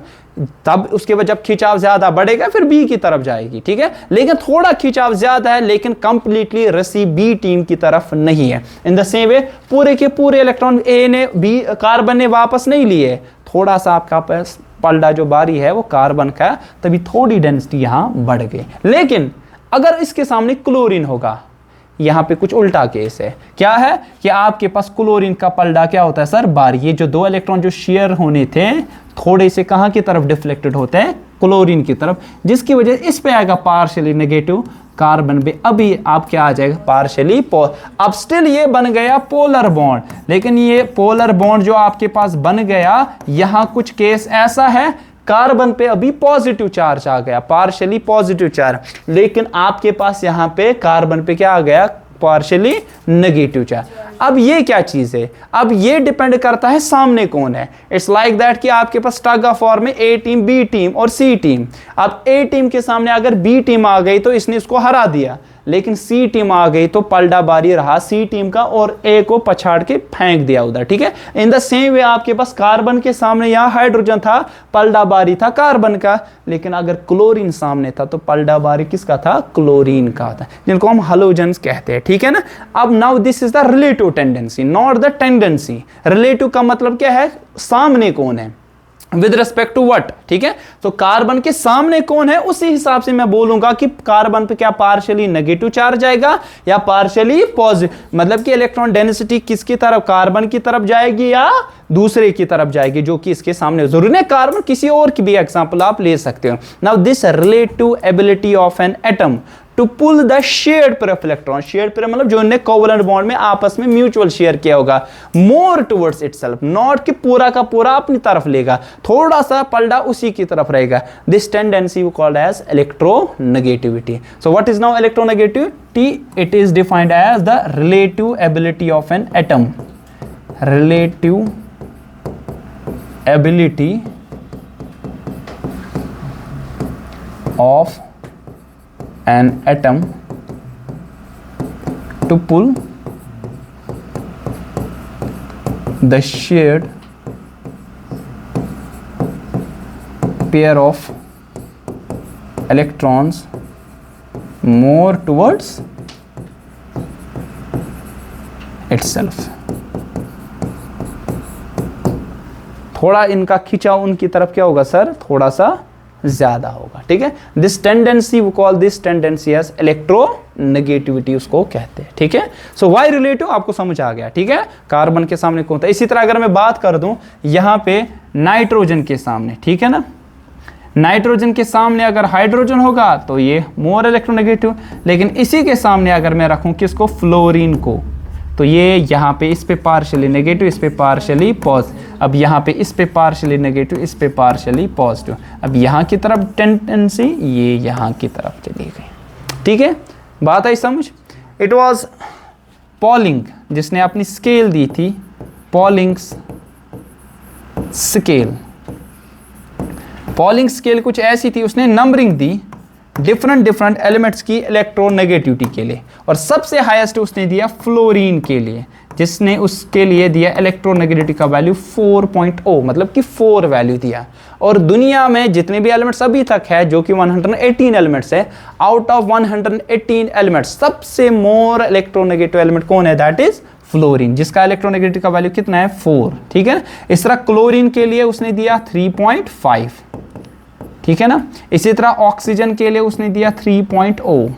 तब उसके बाद जब खिंचाव ज्यादा बढ़ेगा फिर बी की तरफ जाएगी, ठीक है, लेकिन थोड़ा खिंचाव ज्यादा है, लेकिन कंप्लीटली रस्सी बी टीम की तरफ नहीं है। इन द सेम वे पूरे के पूरे इलेक्ट्रॉन ए ने बी कार्बन ने वापस नहीं लिए, थोड़ा सा आपका पास पलड़ा जो बारी है वो कार्बन का, तभी थोड़ी डेंसिटी यहां बढ़ गई। लेकिन अगर इसके सामने क्लोरीन होगा, यहां पे कुछ उल्टा केस है। क्या है कि आपके पास क्लोरीन का पलड़ा क्या होता है सर? बारी। ये जो दो इलेक्ट्रॉन जो शेयर होने थे, थोड़े से कहां की तरफ डिफ्लेक्टेड होते हैं? क्लोरीन की तरफ, जिसकी वजह इस पे आएगा पार्शियली नेगेटिव, कार्बन पे अभी आप क्या आ जाएगा? पार्शियली अब स्टिल ये बन गया पोलर बॉन्ड, लेकिन ये पोलर बॉन्ड जो आपके पास बन गया, यहां कुछ केस ऐसा है कार्बन पे अभी पॉजिटिव चार्ज आ गया, पार्शियली पॉजिटिव चार्ज, लेकिन आपके पास यहां पे कार्बन पे क्या आ गया? Partially negative charge. अब ये क्या चीज है? अब ये डिपेंड करता है सामने कौन है। इट्स लाइक दैट कि आपके पास टग ऑफ वॉर में ए टीम, बी टीम और सी टीम। अब ए टीम के सामने अगर बी टीम आ गई तो इसने इसको हरा दिया, लेकिन सी टीम आ गई तो पलड़ा बारी रहा सी टीम का और ए को पछाड़ के फेंक दिया उधर, ठीक है। इन द सेम वे आपके पास कार्बन के सामने यहां हाइड्रोजन था, पलड़ा बारी था कार्बन का, लेकिन अगर क्लोरीन सामने था तो पलड़ा बारी किसका था? क्लोरीन का था, जिनको हम हैलोजेंस कहते हैं, ठीक है ना। अब now this is the relative tendency, not the tendency. Relative का मतलब क्या है? सामने कौन है विद रिस्पेक्ट टू व्हाट, ठीक है। तो कार्बन के सामने कौन है, उसी हिसाब से मैं बोलूंगा कि कार्बन पे क्या पार्शियली नेगेटिव चार्ज आएगा या पार्शियली पॉजिटिव, मतलब कि इलेक्ट्रॉन डेंसिटी किसकी तरफ? कार्बन की तरफ जाएगी या दूसरे की तरफ जाएगी जो कि इसके सामने। जरूरी नहीं कार्बन, किसी और की भी एग्जांपल आप ले सकते हो। Now this relative ability of an atom to pull the shared pair of electron, shared pair मतलब जो इन्हें कोवलेंट बॉन्ड में आपस में म्यूचुअल शेयर किया होगा, मोर टुवर्ड्स इटसेल्फ, नॉट कि पूरा का पूरा अपनी तरफ लेगा, थोड़ा सा पलड़ा उसी की तरफ रहेगा। This tendency we called as electronegativity. So what is now electronegativity? It is defined as the relative ability of an atom, relative ability of an atom to pull the shared pair of electrons more towards itself। थोड़ा इनका खिंचाव उनकी तरफ क्या होगा सर? थोड़ा सा ज्यादा होगा, ठीक है। This tendency we call this tendency as electronegativity उसको कहते हैं, ठीक है। सो वाई रिलेटिव आपको समझ आ गया, ठीक है। कार्बन के सामने कौन था। इसी तरह अगर मैं बात कर दूं यहां पे नाइट्रोजन के सामने, ठीक है ना, नाइट्रोजन के सामने अगर हाइड्रोजन होगा तो ये मोर इलेक्ट्रोनेगेटिव, लेकिन इसी के सामने अगर मैं रखूं किसको? फ्लोरीन को, तो ये यहाँ पे इस पे पार्शियली नेगेटिव, इस पे पार्शियली पॉजिटिव। अब यहाँ पे इस पे पार्शियली नेगेटिव, इस पे पार्शियली पॉजिटिव। अब यहाँ की तरफ टेंडेंसी ये यहाँ की तरफ चली गई, ठीक है। बात आई समझ? इट वाज पॉलिंग जिसने अपनी स्केल दी थी, पॉलिंग्स स्केल। पॉलिंग स्केल कुछ ऐसी थी, उसने नंबरिंग दी डिफरेंट एलिमेंट्स की इलेक्ट्रोनेगेटिविटी के लिए, और सबसे हाईएस्ट उसने दिया फ्लोरीन के लिए, जिसने उसके लिए दिया इलेक्ट्रोनेगेटिविटी का वैल्यू 4.0, मतलब कि 4 वैल्यू दिया। और दुनिया में जितने भी एलिमेंट्स अभी तक है जो कि 118 एलिमेंट्स है, आउट ऑफ 118 एलिमेंट्स सबसे मोर इलेक्ट्रोनेगेटिव एलिमेंट कौन है? दैट इज फ्लोरीन, जिसका इलेक्ट्रोनेगेटिविटी का वैल्यू कितना है? 4, ठीक है। इस तरह क्लोरीन के लिए उसने दिया 3.5, ठीक है ना। इसी तरह ऑक्सीजन के लिए उसने दिया 3.0,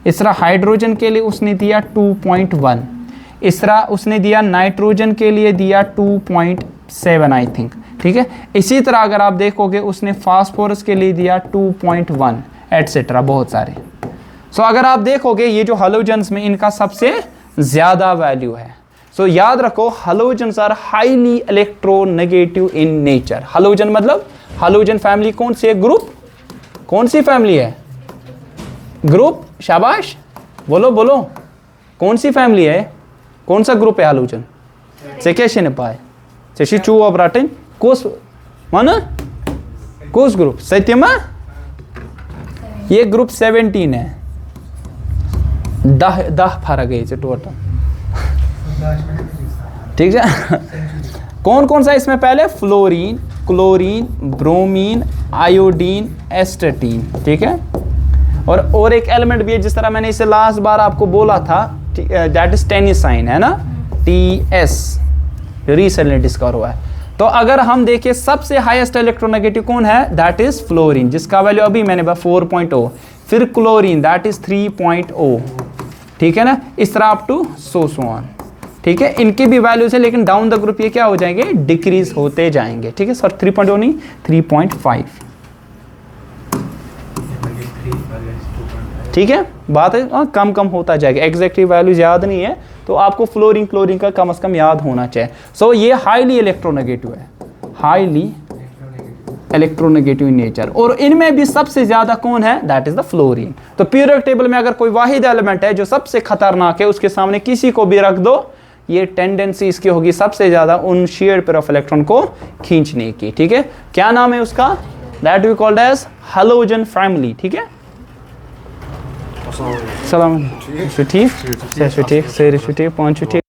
इस तरह हाइड्रोजन के लिए उसने दिया 2.1, इस तरह उसने दिया नाइट्रोजन के लिए दिया 2.7 आई थिंक, ठीक है। इसी तरह अगर आप देखोगे उसने फास्फोरस के लिए दिया 2.1 एटसेट्रा, बहुत सारे। सो अगर आप देखोगे ये जो हैलोजेंस में इनका सबसे ज्यादा वैल्यू है। सो याद रखो halogens are highly electronegative in nature. Halogen मतलब हैलोजन फैमिली कौन सी है? ग्रुप कौन सी फैमिली है? ग्रुप, शाबाश, बोलो बोलो, कौन सी फैमिली है, कौन सा ग्रुप है हालूजन? सेकेशन पाए से चू अब राटन कोस माना कोस ग्रुप सत्यमा, ये ग्रुप 17 है, 10 फर्क है टोटल, ठीक है। कौन कौन सा इसमें पहले? फ्लोरीन, क्लोरीन, ब्रोमीन, आयोडीन, एस्टेटीन, ठीक है। और एक एलिमेंट भी है, जिस तरह मैंने इसे लास्ट बार आपको बोला था, दैट इज टेनिसाइन, है ना, TS, रिसेंटली डिस्कवर हुआ है। तो अगर हम देखें सबसे हाईएस्ट इलेक्ट्रोनेगेटिव कौन है, दैट इज फ्लोरीन, जिसका वैल्यू अभी मैंने 4.0, फिर क्लोरीन दैट इज 3.0, ठीक है ना, इस तरह अप टू सो ऑन, ठीक है। इनकी भी वैल्यूज है, लेकिन डाउन द ग्रुप ये क्या हो जाएंगे, डिक्रीज होते जाएंगे, ठीक है सर। 3.0 नहीं, 3.5, ठीक है, बात है, कम कम होता जाएगा, एग्जैक्टली वैल्यूज याद नहीं है तो आपको फ्लोरीन क्लोरीन का कम से कम याद होना चाहिए। सो ये हाईली इलेक्ट्रोनेगेटिव है, हाईली इलेक्ट्रोनेगेटिव इन नेचर, और इनमें भी सबसे ज्यादा कौन है, दैट इज द फ्लोरीन। तो पीरियोडिक टेबल में अगर कोई वाहिद एलिमेंट है जो सबसे खतरनाक है, उसके सामने किसी को भी रख दो, ये टेंडेंसी इसकी होगी सबसे ज्यादा उन शेयर्ड पेयर ऑफ इलेक्ट्रॉन को खींचने की, ठीक है। क्या नाम है उसका, that we called as halogen family, ठीक है। सलाम ठीक, ठीक, सही ठीक, पांच ठीक।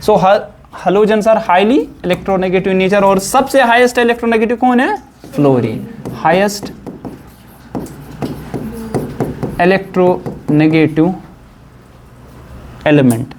So halogens are highly electronegative nature, और सबसे हाईएस्ट इलेक्ट्रोनेगेटिव कौन है, फ्लोरीन, हाईएस्ट इलेक्ट्रोनेगेटिव एलिमेंट,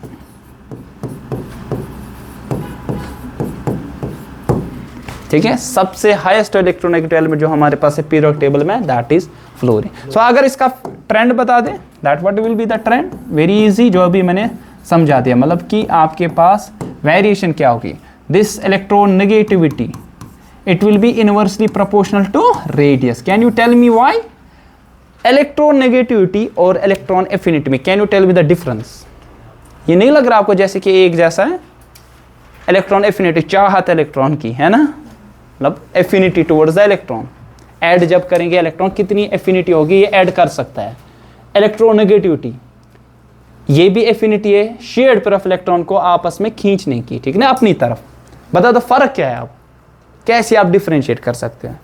ठीक है। सबसे हाईएस्ट इलेक्ट्रोनेगेटिव एलिमेंट जो हमारे पास है पीरियोडिक टेबल में, दैट इज फ्लोरीन। सो अगर इसका ट्रेंड बता दें, that what will be the trend, very easy, जो अभी मैंने समझा दिया, मतलब कि आपके पास वेरिएशन क्या होगी, this electronegativity it will be inversely proportional to radius. Can you tell me why? Electronegativity और इलेक्ट्रॉन एफिनिटी में can you tell me the difference? ये नहीं लग रहा आपको जैसे कि एक जैसा है? इलेक्ट्रॉन एफिनिटी चाहत इलेक्ट्रॉन की है ना, मतलब affinity towards the electron, add जब करेंगे इलेक्ट्रॉन कितनी एफिनिटी होगी ये ऐड कर सकता है। इलेक्ट्रोनेगेटिविटी ये भी एफिनिटी है, शेयर्ड पेयर ऑफ इलेक्ट्रॉन को आपस में खींचने की, ठीक ना, अपनी तरफ। बता दो फर्क क्या है, आप कैसे आप डिफरेंशिएट कर सकते हैं?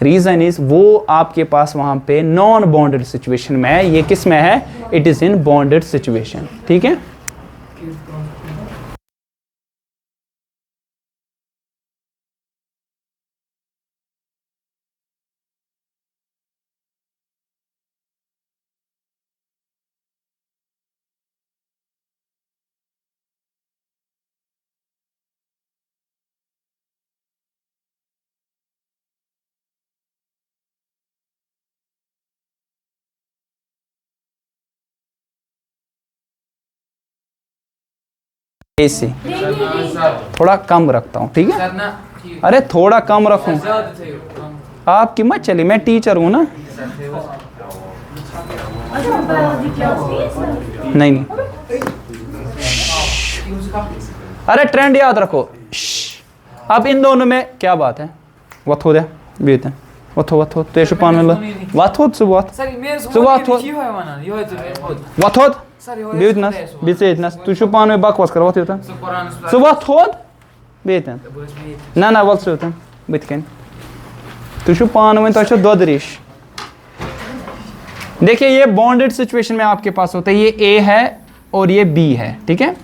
रीजन इज वो आपके पास वहां पे नॉन बॉन्डेड सिचुएशन में है, ये किस में है, it is in bonded situation, ठीक है। ऐसे थोड़ा कम रखता हूँ, ठीक है। अरे थोड़ा कम रखूँ, आपकी मत चली, मैं टीचर हूँ ना। नहीं नहीं, अरे ट्रेंड याद रखो। अब इन दोनों में क्या बात है? वथो दे बेतन वथो वथो तेरे पान में वथो सुबह वथो बेतन बेतन तू शो पान में बकवास कर वथो सुबह थोद बेतन ना ना वल सुतन बितकन तू शो पान में तो दोदरिश। देखिए ये बॉन्डेड सिचुएशन में आपके पास होता है, ये ए है और ये बी है, ठीक है।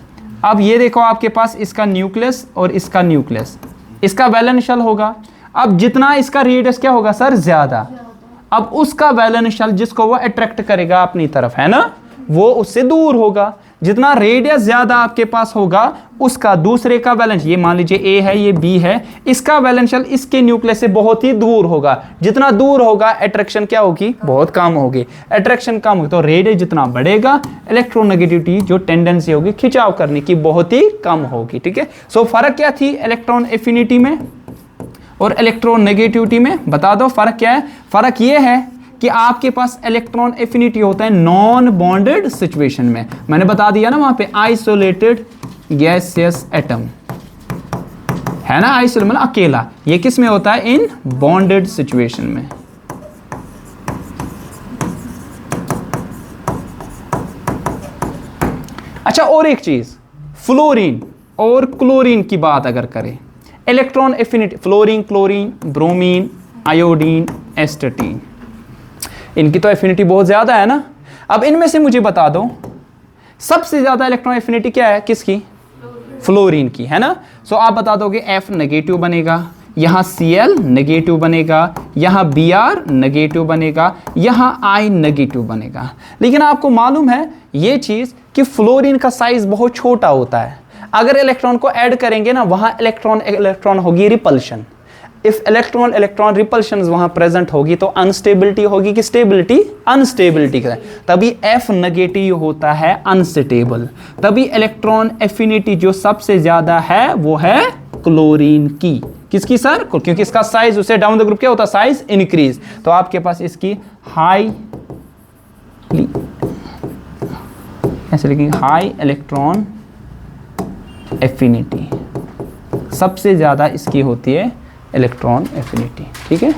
अब ये देखो आपके पास इसका न्यूक्लियस और इसका न्यूक्लियस, इसका वैलेंस शेल होगा। अब जितना इसका रेडियस क्या होगा सर, ज्यादा, अब उसका वैलेंस शेल जिसको वो अट्रैक्ट करेगा अपनी तरफ, है ना, वो उससे दूर होगा। जितना रेडियस ज्यादा आपके पास होगा उसका दूसरे का वैलेंस, ये मान लीजिए ए है ये बी है, इसका वैलेंशियल इसके न्यूक्लियस से बहुत ही दूर होगा। जितना दूर होगा अट्रैक्शन क्या होगी, बहुत कम होगी। अट्रैक्शन कम होगी तो रेडियस जितना बढ़ेगा इलेक्ट्रोनेगेटिविटी जो टेंडेंसी होगी खिंचाव करने की बहुत ही कम होगी। ठीक है, सो फर्क क्या थी इलेक्ट्रॉन एफिनिटी में और इलेक्ट्रोनेगेटिविटी में, बता दो फर्क क्या है। फर्क ये है कि आपके पास इलेक्ट्रॉन एफिनिटी होता है नॉन बॉन्डेड सिचुएशन में, मैंने बता दिया ना वहां पे आइसोलेटेड गैसियस एटम है ना, आइसोलेट मतलब अकेला। ये किस में होता है, इन बॉन्डेड सिचुएशन में। अच्छा और एक चीज, फ्लोरीन और क्लोरीन की बात अगर करें, electron affinity fluorine, chlorine, bromine, iodine, astatine, इनकी तो एफिनिटी बहुत ज्यादा है ना। अब इनमें से मुझे बता दो सबसे ज्यादा इलेक्ट्रॉन एफिनिटी क्या है, किसकी, फ्लोरीन की, है ना। सो आप बता दोगे F नेगेटिव बनेगा, यहाँ Cl नेगेटिव बनेगा, यहाँ Br नेगेटिव बनेगा, यहाँ I नेगेटिव बनेगा। लेकिन आपको मालूम है ये चीज कि फ्लोरीन का साइज बहुत छोटा होता है। अगर इलेक्ट्रॉन को ऐड करेंगे ना वहां इलेक्ट्रॉन होगी रिपल्शन। इफ इलेक्ट्रॉन रिपल्शन वहां प्रेजेंट होगी तो अनस्टेबिलिटी होगी कि स्टेबिलिटी, अनस्टेबिलिटी का, तभी F नेगेटिव होता है अनस्टेबल। तभी इलेक्ट्रॉन एफिनिटी जो सबसे ज्यादा है वो है क्लोरीन की। किसकी सर, क्योंकि इसका साइज उसे डाउन द ग्रुप क्या होता है, साइज इंक्रीज। तो आपके पास इसकी हाई, ऐसे लिखेंगे हाई इलेक्ट्रॉन एफिनिटी, सबसे ज्यादा इसकी होती है इलेक्ट्रॉन एफिनिटी। ठीक है,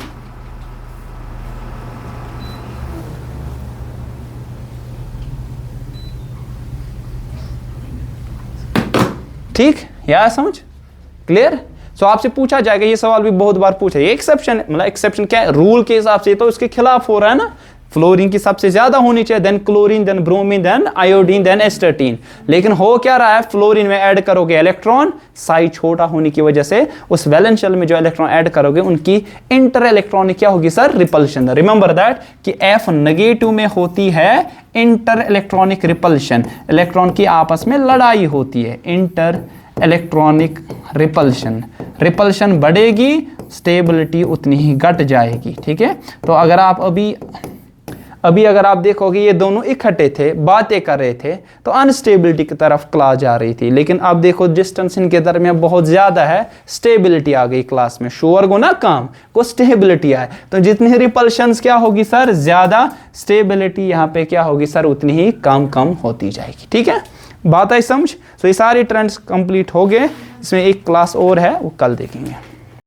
ठीक या समझ क्लियर। सो आपसे पूछा जाएगा, ये सवाल भी बहुत बार पूछा, ये एक्सेप्शन मतलब एक्सेप्शन क्या है, रूल के हिसाब से तो इसके खिलाफ हो रहा है ना। फ्लोरीन की सबसे ज्यादा होनी चाहिए, then chlorine, then bromine, then iodine, then astatine. लेकिन हो क्या रहा है, फ्लोरीन में ऐड करोगे इलेक्ट्रॉन, साइज छोटा होने की वजह से उस वैलेंस शेल में जो इलेक्ट्रॉन ऐड करोगे उनकी इंटर इलेक्ट्रॉनिक क्या होगी सर, रिपल्शन। रिमेंबर दैट कि F नेगेटिव में होती है इंटर इलेक्ट्रॉनिक रिपल्शन, इलेक्ट्रॉन की आपस में लड़ाई होती है, इंटर इलेक्ट्रॉनिक रिपल्शन। रिपल्शन बढ़ेगी, स्टेबिलिटी उतनी ही घट जाएगी। ठीक है, तो अगर आप अभी अगर आप देखोगे ये दोनों इकट्ठे थे, बातें कर रहे थे, तो अनस्टेबिलिटी की तरफ क्लास जा रही थी। लेकिन अब देखो डिस्टेंस इनके दरमियान बहुत ज्यादा है, स्टेबिलिटी आ गई क्लास में, शोर गुना काम को स्टेबिलिटी आए, तो जितनी रिपल्शंस क्या होगी सर ज्यादा, स्टेबिलिटी यहाँ पे क्या होगी सर उतनी ही कम होती जाएगी। ठीक है, बात आई समझ। तो ये सारे ट्रेंड्स कंप्लीट हो गए, इसमें एक क्लास और है वो कल देखेंगे।